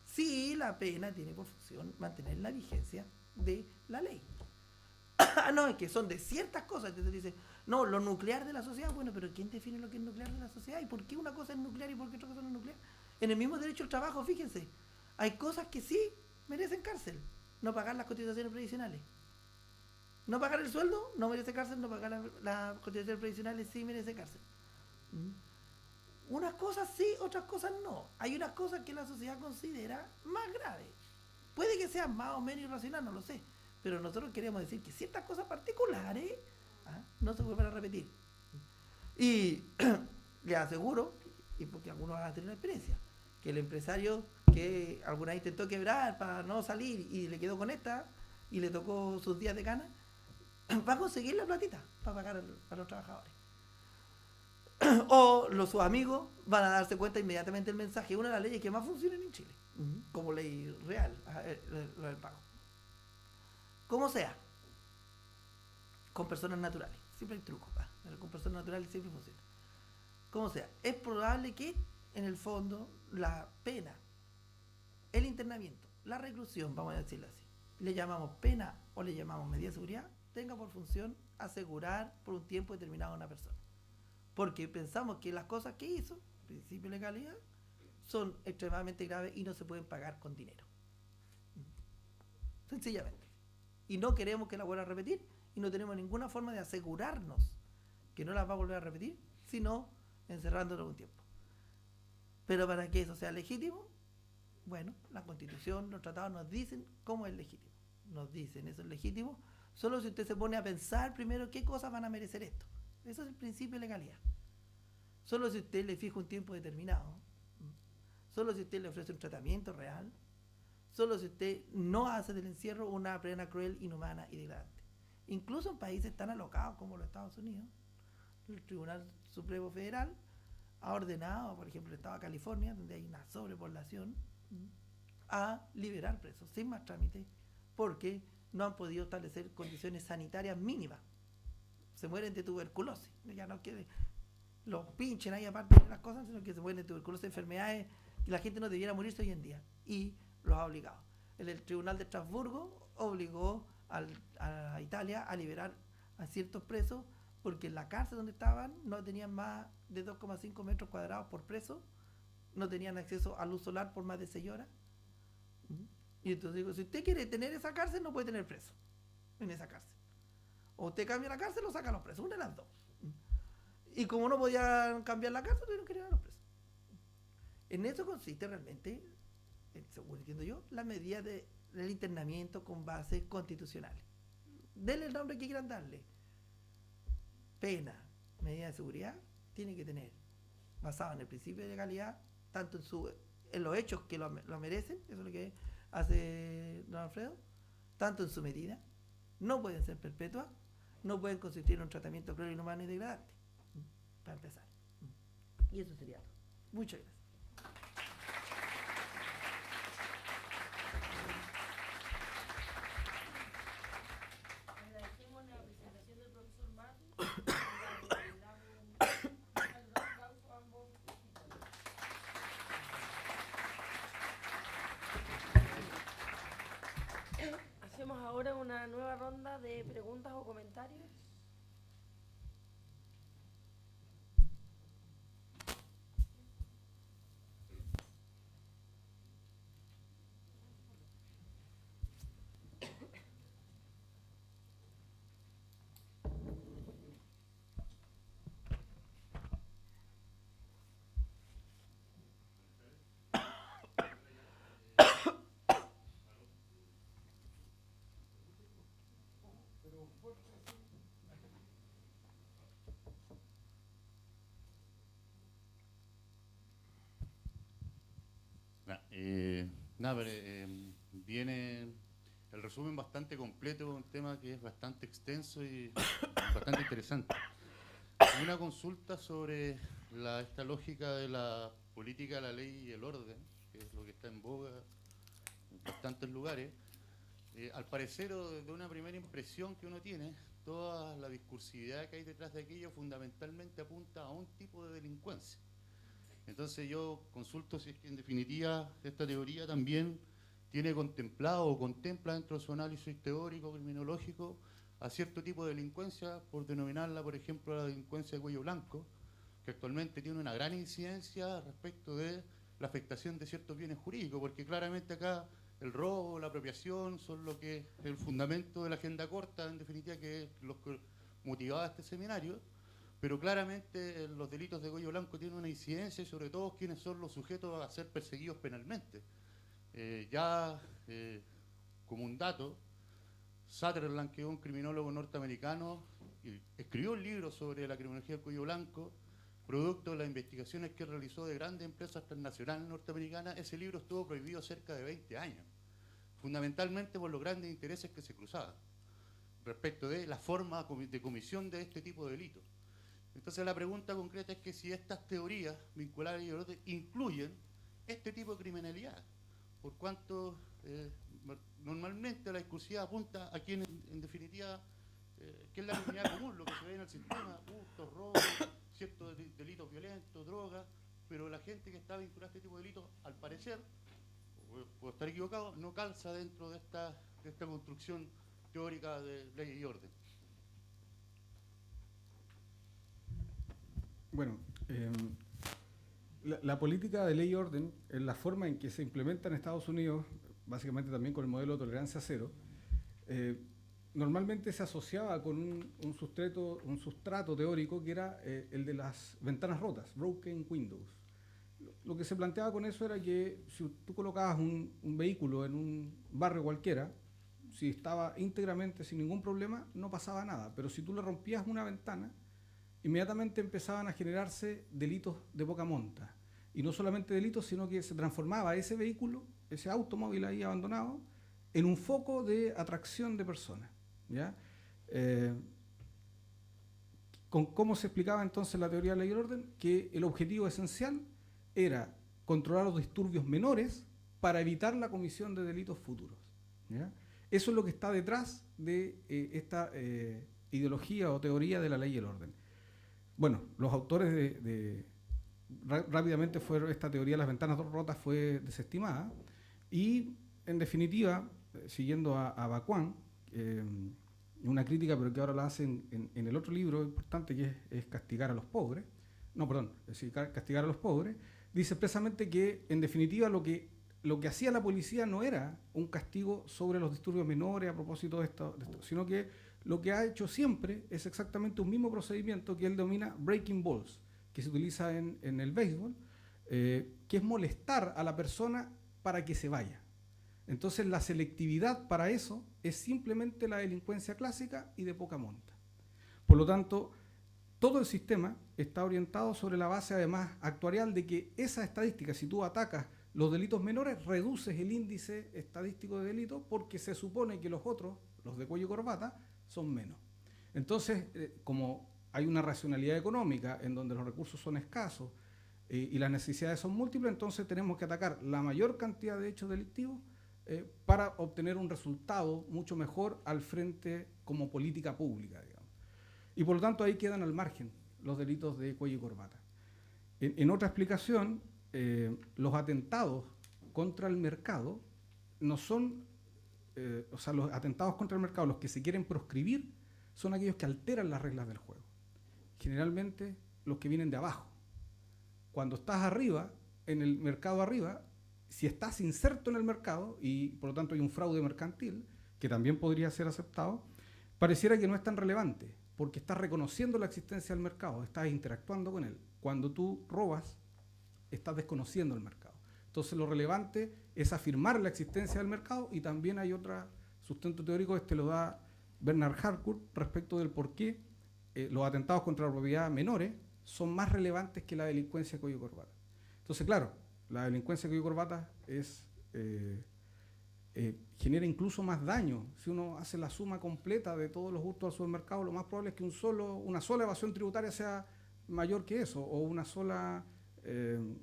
Sí, la pena tiene por función mantener la vigencia de la ley. No, es que son de ciertas cosas. Entonces dice, no, lo nuclear de la sociedad. Bueno, pero ¿quién define lo que es nuclear de la sociedad? ¿Y por qué una cosa es nuclear y por qué otra cosa no es nuclear? En el mismo derecho al trabajo, fíjense, hay cosas que sí merecen cárcel. No pagar las cotizaciones previsionales. No pagar el sueldo no merece cárcel, no pagar las cotizaciones previsionales sí merece cárcel. Unas cosas sí, otras cosas no. Hay unas cosas que la sociedad considera más graves. Puede que sean más o menos irracionales, no lo sé. Pero nosotros queremos decir que ciertas cosas particulares no se vuelven a repetir. Y les aseguro, y porque algunos van a tener la experiencia, que el empresario que alguna vez intentó quebrar para no salir y le quedó con esta y le tocó sus días de cana, va a conseguir la platita para pagar a los trabajadores. O sus amigos van a darse cuenta inmediatamente del mensaje. Una de las leyes que más funcionan en Chile, como ley real, lo del pago. Como sea, con personas naturales, siempre hay trucos, pero con personas naturales siempre funciona. Como sea, es probable que en el fondo la pena, el internamiento, la reclusión, vamos a decirlo así, le llamamos pena o le llamamos medida de seguridad, tenga por función asegurar por un tiempo determinado a una persona. Porque pensamos que las cosas que hizo, principio de legalidad, son extremadamente graves y no se pueden pagar con dinero. Sencillamente. Y no queremos que la vuelva a repetir y no tenemos ninguna forma de asegurarnos que no las va a volver a repetir, sino encerrándolo un tiempo. Pero para que eso sea legítimo, bueno, la Constitución, los tratados nos dicen cómo es legítimo. Nos dicen eso es legítimo solo si usted se pone a pensar primero qué cosas van a merecer esto. Eso es el principio de legalidad. Solo si usted le fija un tiempo determinado, solo si usted le ofrece un tratamiento real, solo si usted no hace del encierro una pena cruel, inhumana y degradante. Incluso en países tan alocados como los Estados Unidos, el Tribunal Supremo Federal ha ordenado, por ejemplo, el Estado de California, donde hay una sobrepoblación, a liberar presos sin más trámite, porque no han podido establecer condiciones sanitarias mínimas. Se mueren de tuberculosis, ya no quede los pinchen ahí aparte de las cosas, sino que se mueren de tuberculosis, enfermedades que la gente no debiera morirse hoy en día, y los ha obligado. El Tribunal de Estrasburgo obligó a Italia a liberar a ciertos presos porque en la cárcel donde estaban no tenían más de 2,5 metros cuadrados por preso, no tenían acceso a luz solar por más de 6 horas. Y entonces digo, si usted quiere tener esa cárcel, no puede tener preso en esa cárcel. O usted cambia la cárcel o saca a los presos, una de las dos. Y como no podían cambiar la cárcel, tuvieron que ir a los presos. En eso consiste realmente, según entiendo yo, la medida del internamiento con bases constitucionales. Denle el nombre que quieran darle. Pena, medida de seguridad, tiene que tener, basado en el principio de legalidad, tanto en los hechos que lo merecen, eso es lo que hace don Alfredo, tanto en su medida, no pueden ser perpetuas, no pueden consistir en un tratamiento cruel, inhumano y degradante, para empezar. Y eso sería todo. Muchas gracias. Agradecemos la presentación del profesor Mati. Le damos un aplauso a ambos. Hacemos ahora una nueva ronda de preguntas o comentarios. Viene el resumen bastante completo, un tema que es bastante extenso y bastante interesante. Una consulta sobre esta lógica de la política, la ley y el orden, que es lo que está en boga en bastantes lugares. Al parecer, o de una primera impresión que uno tiene, toda la discursividad que hay detrás de aquello fundamentalmente apunta a un tipo de delincuencia. Entonces yo consulto si es que en definitiva esta teoría también tiene contemplado o contempla dentro de su análisis teórico, criminológico, a cierto tipo de delincuencia, por denominarla, por ejemplo, la delincuencia de cuello blanco, que actualmente tiene una gran incidencia respecto de la afectación de ciertos bienes jurídicos, porque claramente acá el robo, la apropiación son lo que es el fundamento de la agenda corta, en definitiva, que es lo que motivaba este seminario. Pero claramente los delitos de cuello blanco tienen una incidencia y sobre todo quienes son los sujetos a ser perseguidos penalmente. Como un dato, Sutherland, que es un criminólogo norteamericano, escribió un libro sobre la criminología del cuello blanco, producto de las investigaciones que realizó de grandes empresas transnacionales norteamericanas. Ese libro estuvo prohibido cerca de 20 años, fundamentalmente por los grandes intereses que se cruzaban respecto de la forma de comisión de este tipo de delitos. Entonces la pregunta concreta es que si estas teorías vinculadas y orden incluyen este tipo de criminalidad, por cuanto normalmente la discursividad apunta a quienes, en definitiva, que es la criminalidad común, lo que se ve en el sistema, hurtos, robos, ciertos delitos violentos, drogas, pero la gente que está vinculada a este tipo de delitos, al parecer, puedo estar equivocado, no calza dentro de esta construcción teórica de ley y orden. Bueno, la política de ley y orden, en la forma en que se implementa en Estados Unidos, básicamente también con el modelo de tolerancia cero, normalmente se asociaba con un sustrato teórico que era el de las ventanas rotas, broken windows. Lo que se planteaba con eso era que si tú colocabas un vehículo en un barrio cualquiera, si estaba íntegramente sin ningún problema, no pasaba nada. Pero si tú le rompías una ventana, inmediatamente empezaban a generarse delitos de poca monta. Y no solamente delitos, sino que se transformaba ese vehículo, ese automóvil ahí abandonado, en un foco de atracción de personas, ¿ya? ¿Cómo se explicaba entonces la teoría de la ley y el orden? Que el objetivo esencial era controlar los disturbios menores para evitar la comisión de delitos futuros, ¿ya? Eso es lo que está detrás de esta ideología o teoría de la ley y el orden. Bueno, los autores rápidamente esta teoría de las ventanas rotas fue desestimada y, en definitiva, siguiendo a Bacquán, una crítica, pero que ahora la hacen en el otro libro importante, que es Castigar a los pobres, Castigar a los pobres, dice expresamente que, en definitiva, lo que hacía la policía no era un castigo sobre los disturbios menores a propósito de esto, sino que lo que ha hecho siempre es exactamente un mismo procedimiento que él denomina breaking balls, que se utiliza en el béisbol, que es molestar a la persona para que se vaya. Entonces la selectividad para eso es simplemente la delincuencia clásica y de poca monta. Por lo tanto, todo el sistema está orientado sobre la base, además, actuarial de que esa estadística, si tú atacas los delitos menores, reduces el índice estadístico de delitos porque se supone que los otros, los de cuello y corbata, son menos. Entonces, como hay una racionalidad económica en donde los recursos son escasos y las necesidades son múltiples, entonces tenemos que atacar la mayor cantidad de hechos delictivos para obtener un resultado mucho mejor al frente como política pública, digamos. Y por lo tanto ahí quedan al margen los delitos de cuello y corbata. En otra explicación, los atentados contra el mercado no son, los atentados contra el mercado, los que se quieren proscribir, son aquellos que alteran las reglas del juego. Generalmente los que vienen de abajo. Cuando estás arriba, en el mercado arriba, si estás inserto en el mercado y por lo tanto hay un fraude mercantil, que también podría ser aceptado, pareciera que no es tan relevante, porque estás reconociendo la existencia del mercado, estás interactuando con él. Cuando tú robas, estás desconociendo el mercado. Entonces lo relevante es afirmar la existencia del mercado, y también hay otro sustento teórico, lo da Bernard Harcourt, respecto del por qué los atentados contra la propiedad menores son más relevantes que la delincuencia de cuello y corbata. Entonces, claro, la delincuencia de cuello y corbata genera incluso más daño. Si uno hace la suma completa de todos los hurtos al supermercado, lo más probable es que una sola evasión tributaria sea mayor que eso, o una sola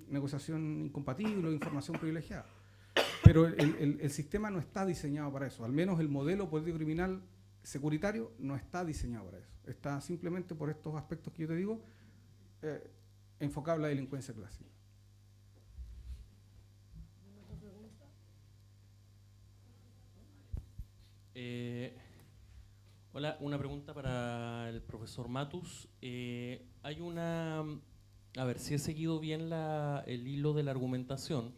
negociación incompatible o información privilegiada. Pero el sistema no está diseñado para eso. Al menos el modelo político criminal securitario no está diseñado para eso. Está simplemente, por estos aspectos que yo te digo, enfocado en la delincuencia clásica. Hola, una pregunta para el profesor Matus. Hay una... A ver, si he seguido bien el hilo de la argumentación,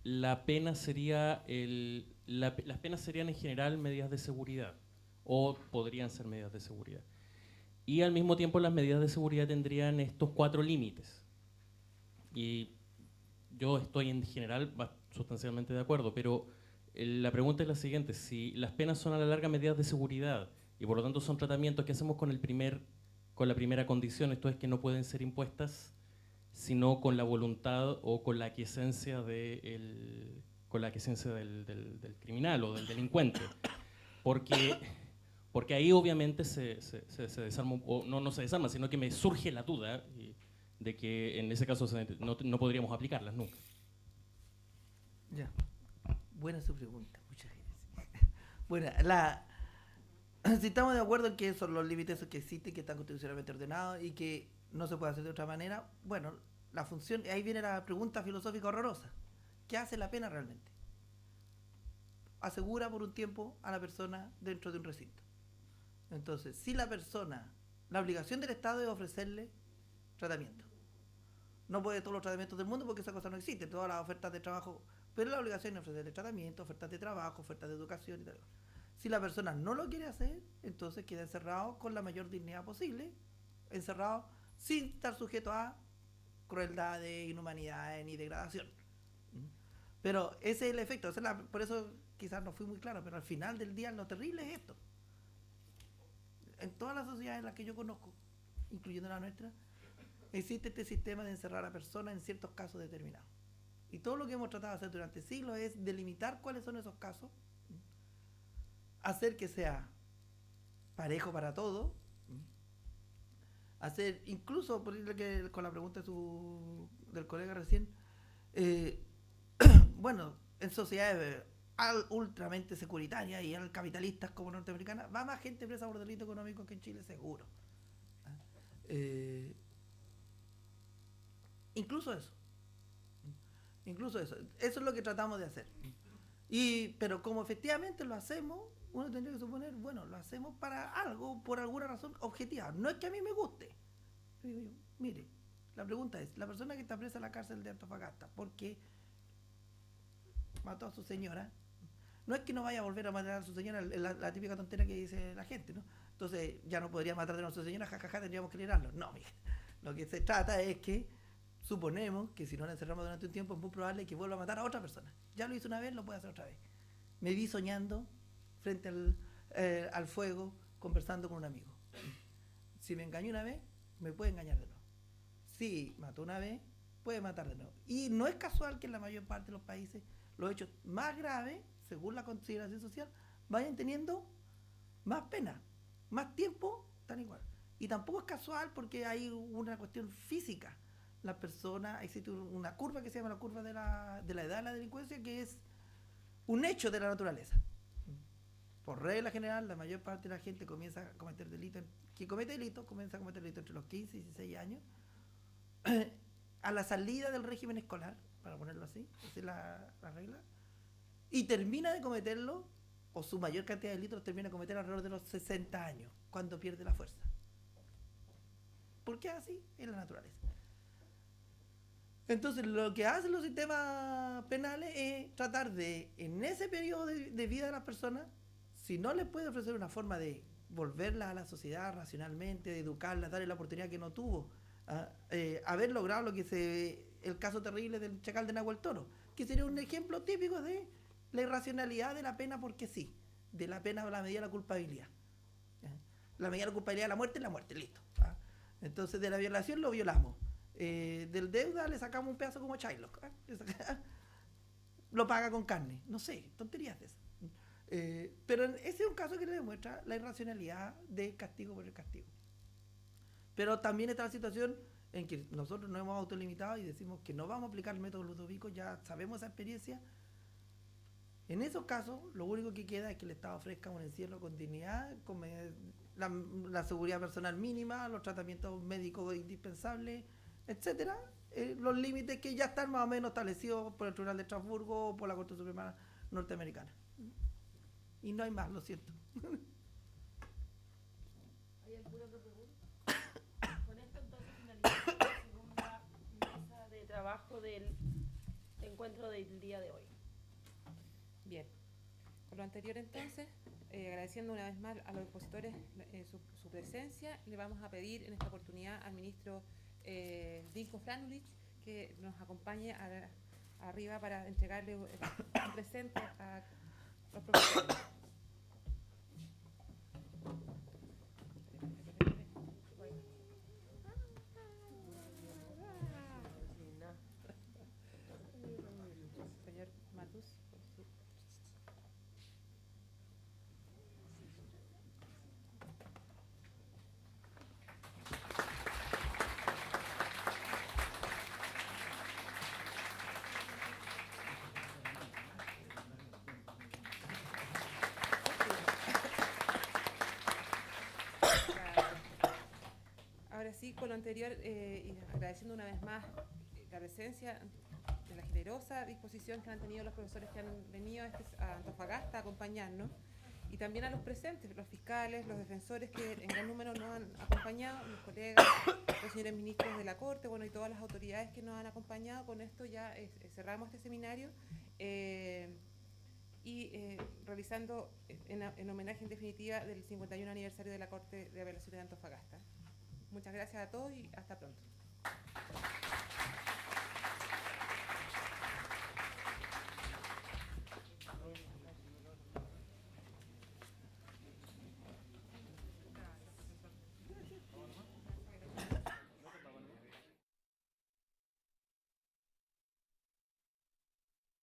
la pena sería las penas serían en general medidas de seguridad, o podrían ser medidas de seguridad. Y al mismo tiempo las medidas de seguridad tendrían estos 4 límites. Y yo estoy en general sustancialmente de acuerdo, pero la pregunta es la siguiente: si las penas son a la larga medidas de seguridad y por lo tanto son tratamientos, ¿qué hacemos con la primera condición? Esto es que no pueden ser impuestas sino con la voluntad o con la aquiescencia del criminal o del delincuente. Porque ahí obviamente se desarma, o no se desarma, sino que me surge la duda de que en ese caso no podríamos aplicarlas nunca. Ya. Buena su pregunta, muchas gracias. Bueno, si estamos de acuerdo en que son los límites que existen, que están constitucionalmente ordenados y que no se puede hacer de otra manera, bueno, la función, ahí viene la pregunta filosófica horrorosa. ¿Qué hace la pena realmente? Asegura por un tiempo a la persona dentro de un recinto. Entonces, si la obligación del Estado es ofrecerle tratamiento. No puede todos los tratamientos del mundo porque esa cosa no existe, todas las ofertas de trabajo, pero la obligación es ofrecerle tratamiento, ofertas de trabajo, ofertas de educación y tal. Si la persona no lo quiere hacer, entonces queda encerrado con la mayor dignidad posible, encerrado sin estar sujeto a crueldades, inhumanidades ni degradación. Pero ese es el efecto, por eso quizás no fui muy claro, pero al final del día lo terrible es esto. En todas las sociedades en las que yo conozco, incluyendo la nuestra, existe este sistema de encerrar a personas en ciertos casos determinados. Y todo lo que hemos tratado de hacer durante siglos es delimitar cuáles son esos casos, hacer que sea parejo para todos, hacer, incluso por lo que con la pregunta del colega recién, bueno, en sociedades ultramente securitarias y capitalistas como norteamericanas, va más gente presa por delito económico que en Chile, seguro. Incluso eso. Eso es lo que tratamos de hacer. Pero como efectivamente lo hacemos, uno tendría que suponer, bueno, lo hacemos para algo, por alguna razón objetiva. No es que a mí me guste. Digo yo, mire, la pregunta es, la persona que está presa en la cárcel de Antofagasta porque mató a su señora, no es que no vaya a volver a matar a su señora, la típica tontera que dice la gente, ¿no? Entonces ya no podría matar de nuestra señora, jajaja, tendríamos que liberarlo. No, mire, lo que se trata es que suponemos que si no la encerramos durante un tiempo es muy probable que vuelva a matar a otra persona. Ya lo hizo una vez, lo puede hacer otra vez. Me vi soñando frente al fuego, conversando con un amigo. Si me engañó una vez, me puede engañar de nuevo. Si mató una vez, puede matar de nuevo. Y no es casual que en la mayor parte de los países los hechos más graves, según la consideración social, vayan teniendo más pena, más tiempo, tan igual. Y tampoco es casual porque hay una cuestión física. Las personas, existe una curva que se llama la curva de la edad de la delincuencia, que es un hecho de la naturaleza. Por regla general, la mayor parte de la gente comienza a cometer delitos, comienza a cometer delitos entre los 15 y 16 años, a la salida del régimen escolar, para ponerlo así, esa es la regla, y termina de cometerlo, o su mayor cantidad de delitos termina de cometer alrededor de los 60 años, cuando pierde la fuerza. ¿Por qué así? Es la naturaleza. Entonces, lo que hacen los sistemas penales es tratar de, en ese periodo de vida de las personas, si no les puede ofrecer una forma de volverlas a la sociedad racionalmente, de educarlas, darle la oportunidad que no tuvo, haber logrado el caso terrible del chacal de Nahuel Toro, que sería un ejemplo típico de la irracionalidad de la pena porque sí, de la pena a la medida de la culpabilidad. La medida de la culpabilidad de la muerte, listo. Entonces, de la violación lo violamos. Del deuda le sacamos un pedazo como Shylock, lo paga con carne, no sé, tonterías de esas. Pero ese es un caso que le demuestra la irracionalidad del castigo por el castigo. Pero también está la situación en que nosotros nos hemos autolimitado y decimos que no vamos a aplicar el método Ludovico, ya sabemos esa experiencia. En esos casos, lo único que queda es que el Estado ofrezca un encierro con dignidad, con la seguridad personal mínima, los tratamientos médicos indispensables, etcétera, los límites que ya están más o menos establecidos por el Tribunal de Estrasburgo o por la Corte Suprema norteamericana. Y no hay más, lo siento. ¿Hay alguna otra pregunta? Con esto entonces finalizamos la segunda mesa de trabajo del encuentro del día de hoy. Bien, por lo anterior entonces, agradeciendo una vez más a los expositores su presencia, le vamos a pedir en esta oportunidad al ministro Dinko Franulich que nos acompañe arriba para entregarle un presente a los profesores. Señor Matus, por su... Ahora sí, con lo anterior, y agradeciendo una vez más la presencia de la generosa disposición que han tenido los profesores que han venido a Antofagasta a acompañarnos, y también a los presentes, los fiscales, los defensores que en gran número nos han acompañado, mis colegas, los señores ministros de la Corte, bueno, y todas las autoridades que nos han acompañado. Con esto ya cerramos este seminario y realizando en homenaje en definitiva del 51 aniversario de la Corte de Apelaciones de Antofagasta. Muchas gracias a todos y hasta pronto.